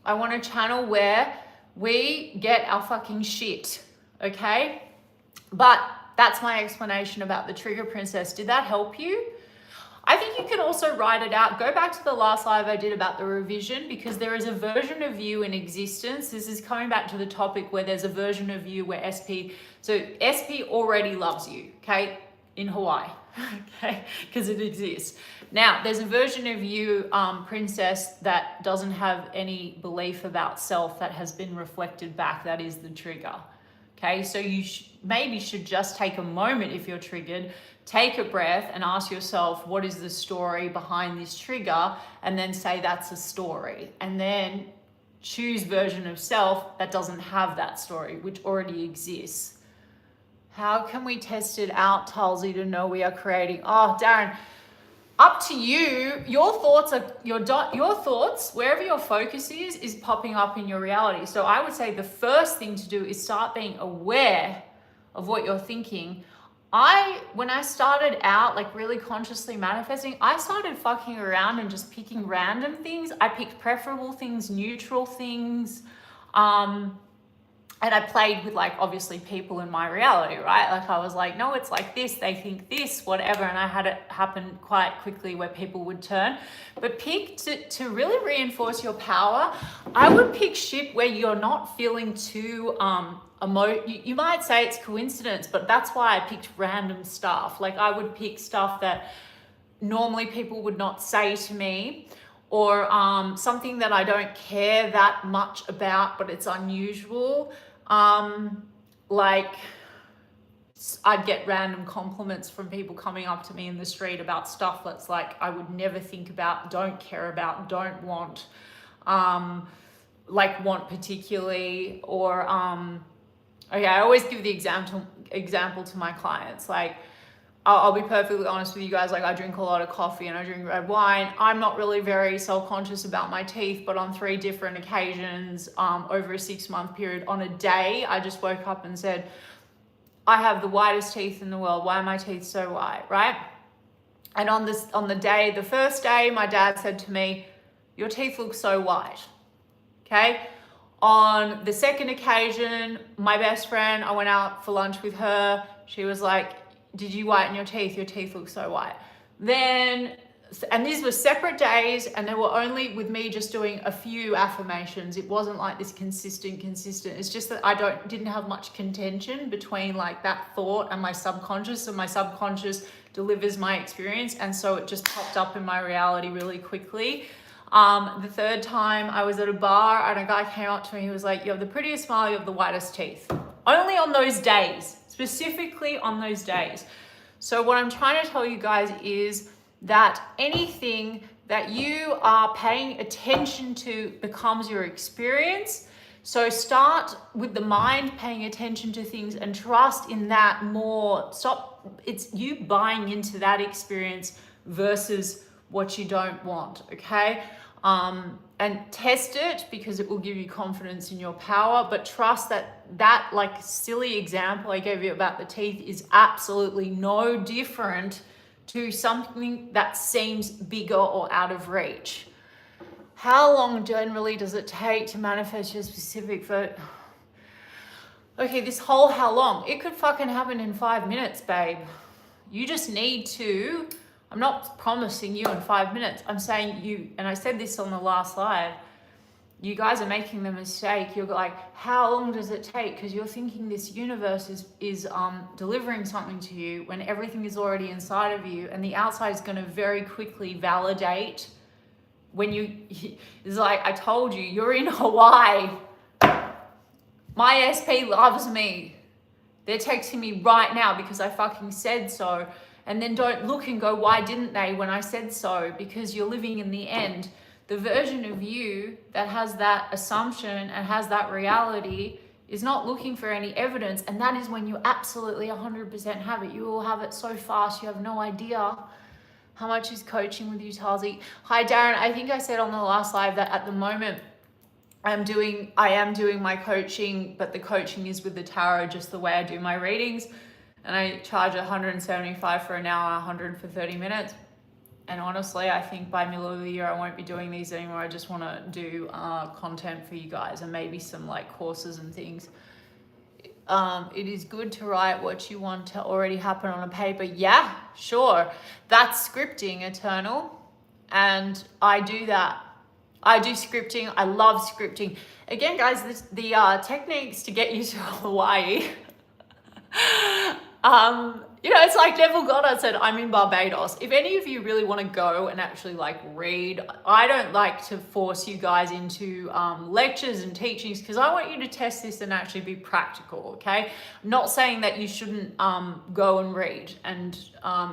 I want a channel where we get our fucking shit, okay? But that's my explanation about the trigger princess. Did that help you? I think you can also write it out. Go back to the last live I did about the revision, because there is a version of you in existence. This is coming back to the topic where there's a version of you where so SP already loves you, okay, in Hawaii, okay, because it exists. Now, there's a version of you, princess, that doesn't have any belief about self that has been reflected back. That is the trigger. Okay, so you maybe should just take a moment if you're triggered, take a breath and ask yourself, what is the story behind this trigger? And then say that's a story. And then choose version of self that doesn't have that story, which already exists. How can we test it out, Tulsi, to know we are creating? Oh, Darren, up to you. Your thoughts are your thoughts, wherever your focus is popping up in your reality. So I would say the first thing to do is start being aware of what you're thinking. When I started out like really consciously manifesting, I started fucking around and just picking random things. I picked preferable things, neutral things, and I played with, like, obviously people in my reality, right? Like I was like, no, it's like this, they think this, whatever. And I had it happen quite quickly where people would turn. But pick to really reinforce your power. I would pick shit where you're not feeling too, you might say it's coincidence, but that's why I picked random stuff. Like I would pick stuff that normally people would not say to me, or something that I don't care that much about, but it's unusual. Like I'd get random compliments from people coming up to me in the street about stuff that's like I would never think about, don't care about, don't want, like want particularly, or okay, I always give the example to my clients. Like I'll be perfectly honest with you guys, like I drink a lot of coffee and I drink red wine. I'm not really very self-conscious about my teeth, but on 3 different occasions over a 6-month period, on a day, I just woke up and said, I have the whitest teeth in the world. Why are my teeth so white, right? And on the first day, my dad said to me, your teeth look so white, okay? On the second occasion, my best friend, I went out for lunch with her. She was like, did you whiten your teeth? Your teeth look so white. Then, and these were separate days, and they were only with me just doing a few affirmations. It wasn't like this consistent. It's just that I didn't have much contention between like that thought and my subconscious, and my subconscious delivers my experience. And so it just popped up in my reality really quickly. The third time I was at a bar and a guy came up to me, he was like, you have the prettiest smile, you have the whitest teeth. Only on those days, specifically on those days. So what I'm trying to tell you guys is that anything that you are paying attention to becomes your experience. So start with the mind paying attention to things and trust in that more. It's you buying into that experience versus what you don't want, okay? And test it because it will give you confidence in your power, but trust that like silly example I gave you about the teeth is absolutely no different to something that seems bigger or out of reach. How long generally does it take to manifest your specific vote? Okay, this whole how long? It could fucking happen in 5 minutes, babe. You just need to, I'm not promising you in 5 minutes. I'm saying you, and I said this on the last live, you guys are making the mistake. You're like, how long does it take? Because you're thinking this universe is delivering something to you when everything is already inside of you, and the outside is going to very quickly validate when it's like, I told you, you're in Hawaii. My SP loves me. They're texting me right now because I fucking said so. And then don't look and go, why didn't they when I said so? Because you're living in the end. The version of you that has that assumption and has that reality is not looking for any evidence. And that is when you absolutely 100% have it. You will have it so fast, you have no idea. How much is coaching with you, Talzi? Hi, Darren. I think I said on the last live that at the moment I am doing my coaching, but the coaching is with the tarot, just the way I do my readings. And I charge $175 for an hour, 100 for 30 minutes. And honestly, I think by middle of the year, I won't be doing these anymore. I just want to do content for you guys and maybe some like courses and things. It is good to write what you want to already happen on a paper. Yeah, sure. That's scripting, Eternal. And I do that. I do scripting. I love scripting. Again, guys, the techniques to get you to Hawaii. It's like Neville Goddard said, I'm in Barbados. If any of you really want to go and actually like read, I don't like to force you guys into lectures and teachings because I want you to test this and actually be practical, okay? I'm not saying that you shouldn't go and read, and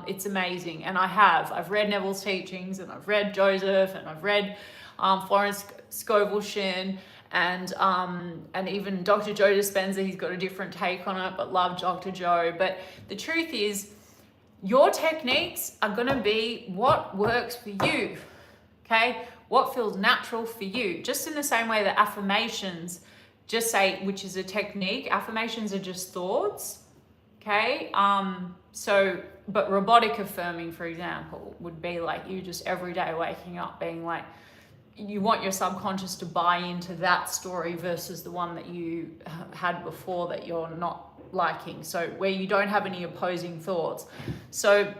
it's amazing. And I've read Neville's teachings, and I've read Joseph, and I've read Florence Scovel-Shinn, and even Dr. Joe Dispenza. He's got a different take on it, but love Dr. Joe. But the truth is, your techniques are going to be what works for you, okay? What feels natural for you. Just in the same way that affirmations, just say, which is a technique, affirmations are just thoughts, okay? But robotic affirming, for example, would be like you just every day waking up being like, you want your subconscious to buy into that story versus the one that you had before that you're not liking. So where you don't have any opposing thoughts. So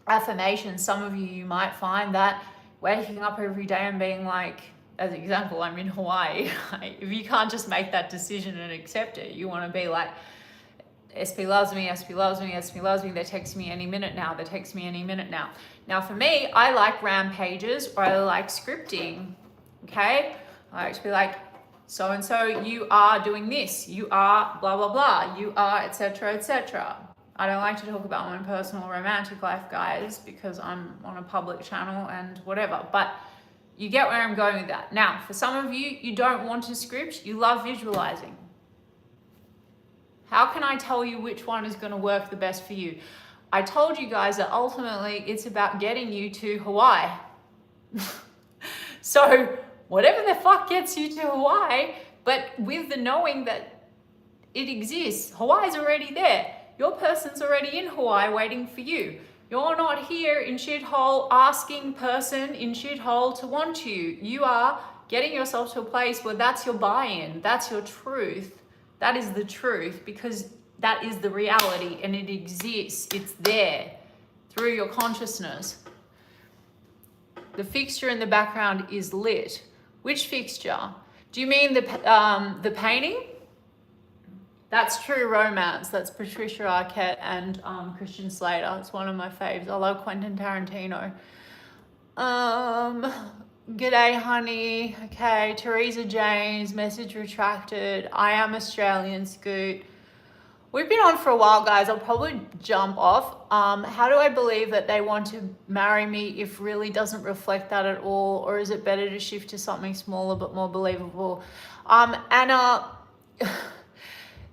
affirmations, some of you might find that waking up every day and being like, as an example, I'm in Hawaii. If you can't just make that decision and accept it, you want to be like, SP loves me, SP loves me, SP loves me. They text me any minute now. They text me any minute now. Now for me, I like rampages, or I like scripting, okay? I like to be like, so-and-so, you are doing this. You are blah, blah, blah. You are, etc., etc. I don't like to talk about my personal romantic life, guys, because I'm on a public channel and whatever. But you get where I'm going with that. Now, for some of you, you don't want to script. You love visualizing. How can I tell you which one is going to work the best for you? I told you guys that ultimately it's about getting you to Hawaii. So whatever the fuck gets you to Hawaii, but with the knowing that it exists. Hawaii's already there. Your person's already in Hawaii waiting for you. You're not here in shithole asking person in shithole to want you. You are getting yourself to a place where that's your buy-in. That's your truth. That is the truth, because that is the reality and it exists. It's there through your consciousness. The fixture in the background is lit. Which fixture? Do you mean the painting? That's True Romance. That's Patricia Arquette and Christian Slater. It's one of my faves. I love Quentin Tarantino. G'day, honey. Okay, Teresa James, message retracted. I am Australian, Scoot. We've been on for a while, guys. I'll probably jump off. How do I believe that they want to marry me if really doesn't reflect that at all? Or is it better to shift to something smaller but more believable? Anna,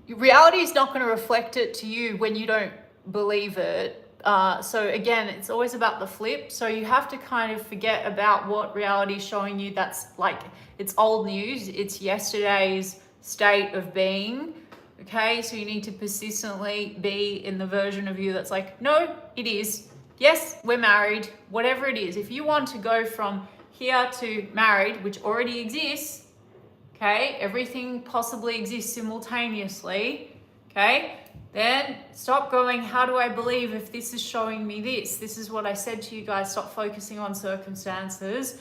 reality is not going to reflect it to you when you don't believe it. So again, it's always about the flip. So you have to kind of forget about what reality is showing you. That's like, it's old news. It's yesterday's state of being. Okay, so you need to persistently be in the version of you that's like, no, it is. Yes, we're married, whatever it is. If you want to go from here to married, which already exists, okay, everything possibly exists simultaneously, okay, then stop going, how do I believe if this is showing me this? This is what I said to you guys, stop focusing on circumstances.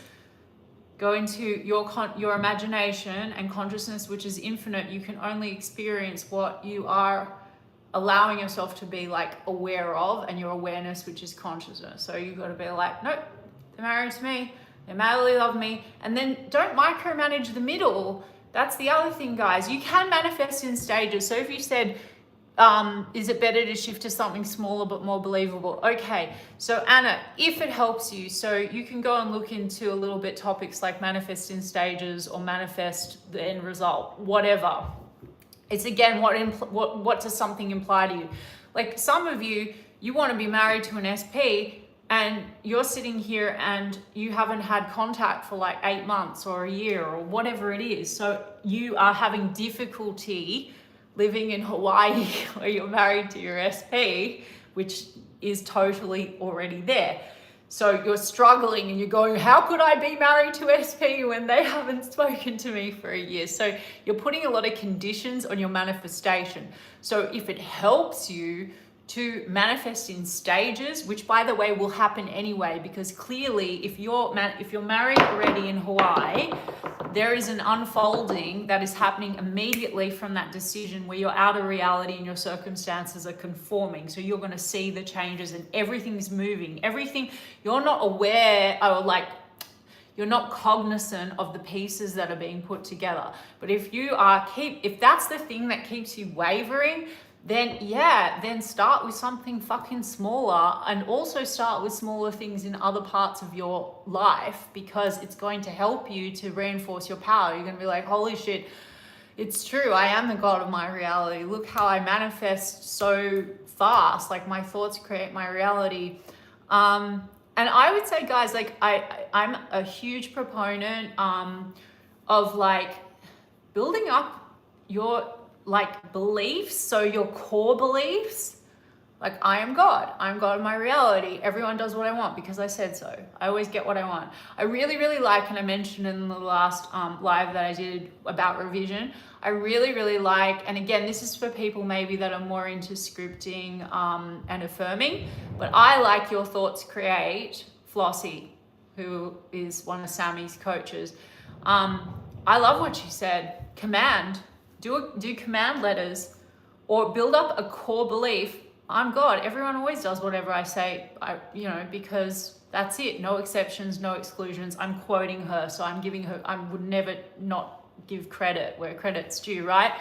Go into your imagination and consciousness, which is infinite. You can only experience what you are allowing yourself to be like aware of, and your awareness, which is consciousness. So you've got to be like, nope, they're married to me. They madly love me. And then don't micromanage the middle. That's the other thing, guys. You can manifest in stages. So if you said, is it better to shift to something smaller but more believable? Okay, so Anna, if it helps you, so you can go and look into a little bit topics like manifest in stages or manifest the end result, whatever. It's again, what does something imply to you? Like some of you want to be married to an SP and you're sitting here and you haven't had contact for like 8 months or a year or whatever it is. So you are having difficulty living in Hawaii where you're married to your SP, which is totally already there. So you're struggling and you're going, how could I be married to SP when they haven't spoken to me for a year? So you're putting a lot of conditions on your manifestation. So if it helps you to manifest in stages, which by the way will happen anyway, because clearly if you're married already in Hawaii, there is an unfolding that is happening immediately from that decision where your outer reality and your circumstances are conforming. So you're going to see the changes and everything's moving. Everything, you're not aware or like, you're not cognizant of the pieces that are being put together. But if if that's the thing that keeps you wavering, then start with something fucking smaller, and also start with smaller things in other parts of your life, because it's going to help you to reinforce your power. You're going to be like, holy shit, it's true. I am the God of my reality. Look how I manifest so fast. Like my thoughts create my reality. And I would say, guys, like I'm a huge proponent of like building up your like beliefs, so your core beliefs, like I am God of my reality. Everyone does what I want because I said so. I always get what I want. I really, really like, and I mentioned in the last live that I did about revision, I really, really like, and again, this is for people maybe that are more into scripting and affirming, but I like Your Thoughts Create, Flossie, who is one of Sammy's coaches. I love what she said, command. Do command letters, or build up a core belief. I'm God. Everyone always does whatever I say, because that's it. No exceptions, no exclusions. I'm quoting her, so I'm giving her, I would never not give credit where credit's due, right?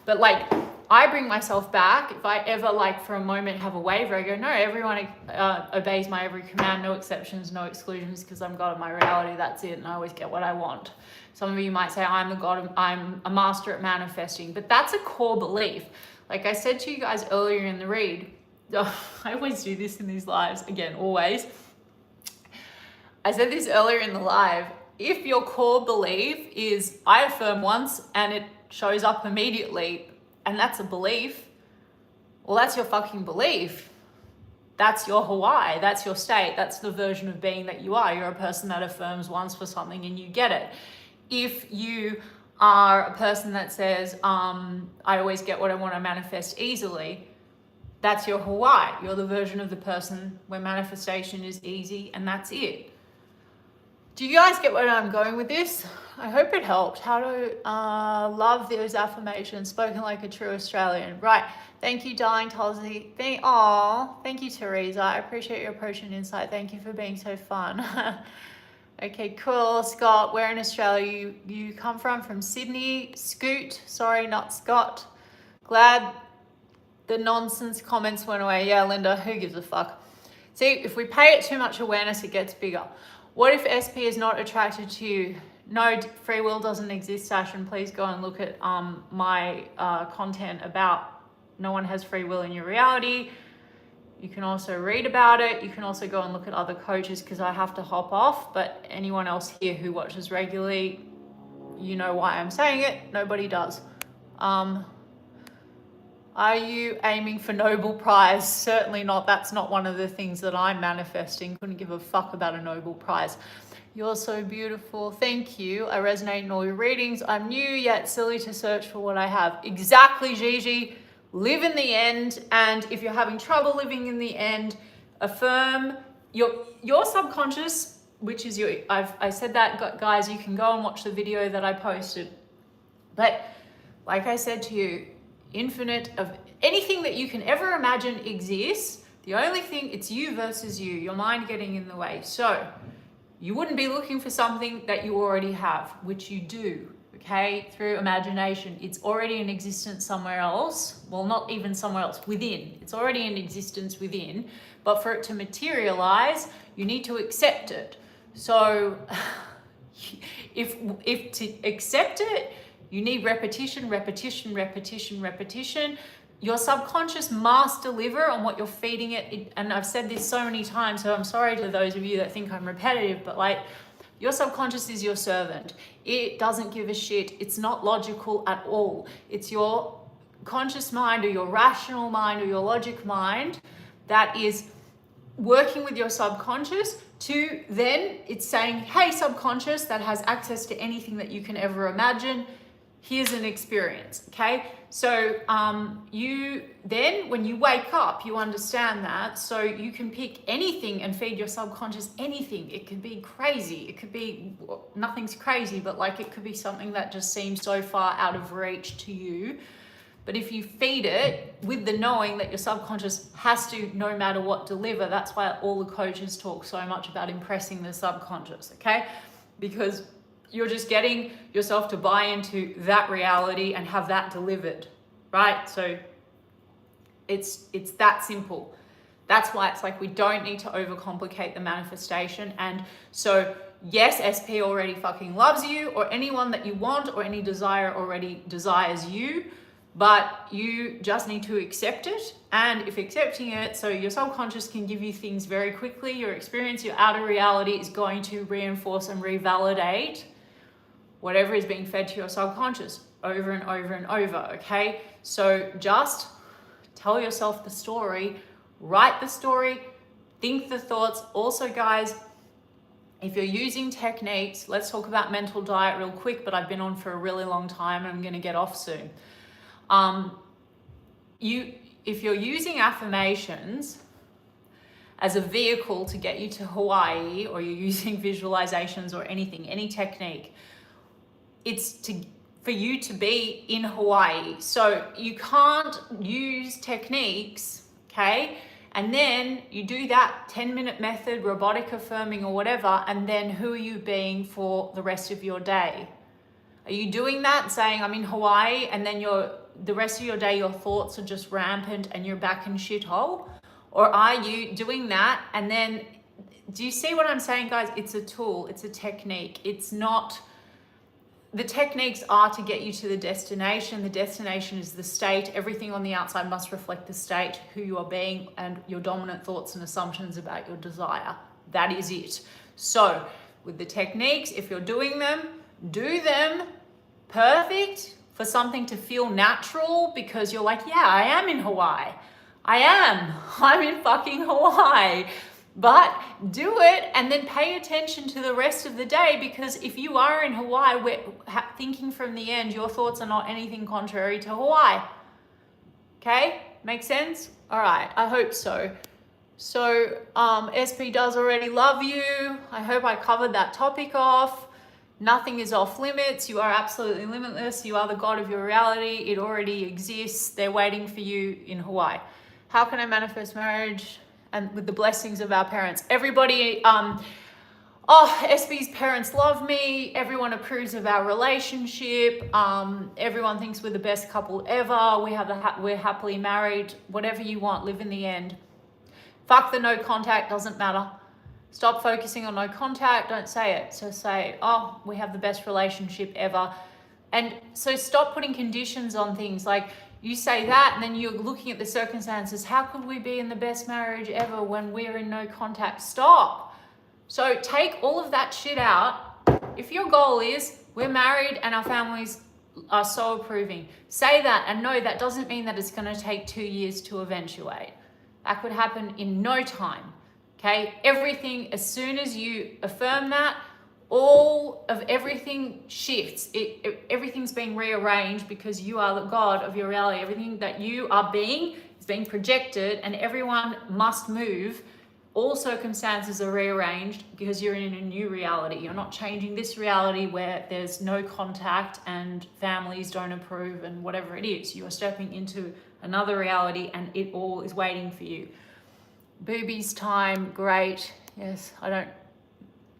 But like, I bring myself back. If I ever like for a moment have a waver, I go, no, everyone obeys my every command, no exceptions, no exclusions, because I'm God of my reality. That's it. And I always get what I want. Some of you might say, I'm a master at manifesting, but that's a core belief. Like I said to you guys earlier in the read, I always do this in these lives, again, always. I said this earlier in the live. If your core belief is I affirm once and it shows up immediately, and that's a belief, well, that's your fucking belief. That's your Hawaii. That's your state. That's the version of being that you are. You're a person that affirms once for something and you get it. If you are a person that says, I always get what I want to manifest easily, that's your Hawaii. You're the version of the person where manifestation is easy and that's it. Do you guys get where I'm going with this? I hope it helped. How to love those affirmations, spoken like a true Australian. Right. Thank you, darling Tulsi. Thank you, Teresa. I appreciate your approach and insight. Thank you for being so fun. Okay, cool. Scott, where in Australia you come from Sydney. Scoot, sorry, not Scott. Glad the nonsense comments went away. Yeah, Linda, who gives a fuck? See, if we pay it too much awareness, it gets bigger. What if SP is not attracted to you? No, free will doesn't exist, Sash, and please go and look at my content about no one has free will in your reality. You can also read about it. You can also go and look at other coaches because I have to hop off. But anyone else here who watches regularly, you know why I'm saying it. Nobody does. Are you aiming for Nobel Prize? Certainly not. That's not one of the things that I'm manifesting. Couldn't give a fuck about a Nobel Prize. You're so beautiful. Thank you. I resonate in all your readings. I'm new yet silly to search for what I have. Exactly, Gigi. Live in the end. And if you're having trouble living in the end, affirm your subconscious, which is your, I said that, guys, you can go and watch the video that I posted. But like I said to you, infinite of anything that you can ever imagine exists. The only thing, it's you versus you, your mind getting in the way. So you wouldn't be looking for something that you already have, which you do, okay, through imagination. It's already in existence somewhere else. Well, not even somewhere else, within. It's already in existence within, but for it to materialize, you need to accept it. So if to accept it, you need repetition, repetition, repetition, repetition. Your subconscious must deliver on what you're feeding it. And I've said this so many times, so I'm sorry to those of you that think I'm repetitive, but like, your subconscious is your servant. It doesn't give a shit. It's not logical at all. It's your conscious mind or your rational mind or your logic mind that is working with your subconscious to then it's saying, hey, subconscious that has access to anything that you can ever imagine. Here's an experience, okay? So you then, when you wake up, you understand that. So you can pick anything and feed your subconscious anything. It could be crazy. It could be, nothing's crazy, but like it could be something that just seems so far out of reach to you. But if you feed it with the knowing that your subconscious has to, no matter what, deliver, that's why all the coaches talk so much about impressing the subconscious, okay? Because you're just getting yourself to buy into that reality and have that delivered, right? So it's that simple. That's why it's like we don't need to overcomplicate the manifestation. And so yes, SP already fucking loves you, or anyone that you want or any desire already desires you, but you just need to accept it. And if accepting it, so your subconscious can give you things very quickly, your experience, your outer reality is going to reinforce and revalidate whatever is being fed to your subconscious over and over and over, okay? So just tell yourself the story, write the story, think the thoughts. Also, guys, if you're using techniques, let's talk about mental diet real quick, but I've been on for a really long time and I'm gonna get off soon. If you're using affirmations as a vehicle to get you to Hawaii, or you're using visualizations or anything, any technique, it's for you to be in Hawaii. So you can't use techniques, okay? And then you do that 10-minute method, robotic affirming or whatever, and then who are you being for the rest of your day? Are you doing that, saying I'm in Hawaii, and then the rest of your day, your thoughts are just rampant and you're back in shithole? Or are you doing that and then, do you see what I'm saying, guys? It's a tool, it's a technique. It's not the techniques are to get you to the destination. The destination is the state. Everything on the outside must reflect the state, who you are being, and your dominant thoughts and assumptions about your desire. That is it. So with the techniques, if you're doing them, do them perfect for something to feel natural, because you're like, yeah, I am in Hawaii. I'm in fucking Hawaii. But do it and then pay attention to the rest of the day, because if you are in Hawaii, we're thinking from the end, your thoughts are not anything contrary to Hawaii. Okay? Make sense? All right, I hope so. So SP does already love you. I hope I covered that topic off. Nothing is off limits. You are absolutely limitless. You are the God of your reality. It already exists. They're waiting for you in Hawaii. How can I manifest marriage? And with the blessings of our parents. Everybody, SB's parents love me. Everyone approves of our relationship. Everyone thinks we're the best couple ever. We're happily married. Whatever you want, live in the end. Fuck the no contact, doesn't matter. Stop focusing on no contact, don't say it. So say, oh, we have the best relationship ever. And so stop putting conditions on things. Like, you say that and then you're looking at the circumstances. How could we be in the best marriage ever when we're in no contact? Stop. So take all of that shit out. If your goal is we're married and our families are so approving, say that, and no, that doesn't mean that it's going to take 2 years to eventuate. That could happen in no time. Okay? Everything, as soon as you affirm that, all of everything shifts. Everything's being rearranged, because you are the God of your reality. Everything that you are being is being projected, and everyone must move. All circumstances are rearranged because you're in a new reality. You're not changing this reality where there's no contact and families don't approve and whatever it is. You are stepping into another reality and it all is waiting for you. Boobies time, great. Yes, I don't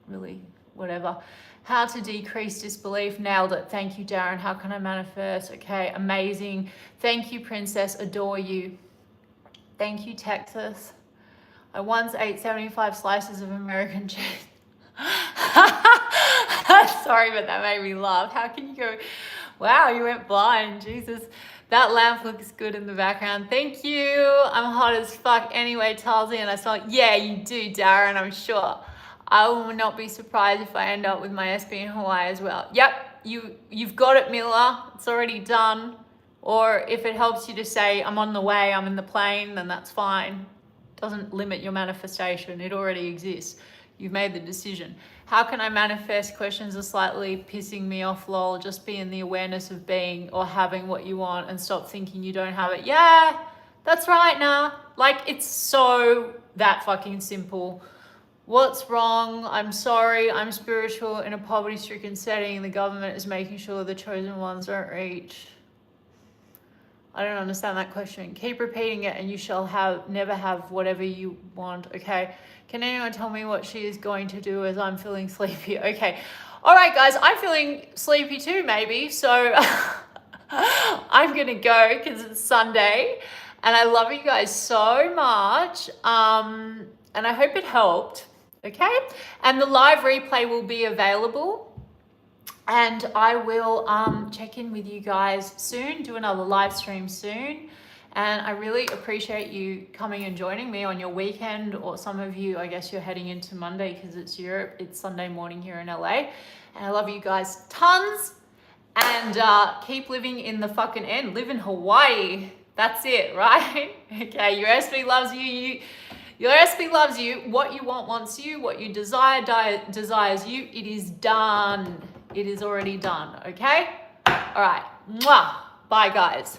really... whatever. How to decrease disbelief, nailed it. Thank you, Darren. How can I manifest? Okay, amazing. Thank you, Princess, adore you. Thank you, Texas. I once ate 75 slices of American cheese. Sorry, but that made me laugh. How can you go, wow, you went blind, Jesus. That lamp looks good in the background. Thank you. I'm hot as fuck anyway, Talsy, and I saw, yeah, you do, Darren, I'm sure. I will not be surprised if I end up with my SB in Hawaii as well. Yep, you've got it, Miller. It's already done. Or if it helps you to say, I'm on the way, I'm in the plane, then that's fine. Doesn't limit your manifestation. It already exists. You've made the decision. How can I manifest? Questions are slightly pissing me off, lol. Just be in the awareness of being or having what you want and stop thinking you don't have it. Yeah, that's right now. Like, it's so that fucking simple. What's wrong? I'm sorry. I'm spiritual in a poverty-stricken setting. The government is making sure the chosen ones don't reach. I don't understand that question. Keep repeating it and you shall never have whatever you want. Okay. Can anyone tell me what she is going to do, as I'm feeling sleepy? Okay. All right, guys. I'm feeling sleepy too, maybe. So I'm going to go because it's Sunday and I love you guys so much. And I hope it helped. Okay. And the live replay will be available. And I will check in with you guys soon, do another live stream soon. And I really appreciate you coming and joining me on your weekend, or some of you, I guess you're heading into Monday because it's Europe. It's Sunday morning here in LA. And I love you guys tons. And keep living in the fucking end. Live in Hawaii. That's it, right? Okay, your SB loves you. Your SB loves you. What you want wants you. What you desire desires you. It is done. It is already done, okay? All right. Mwah. Bye, guys.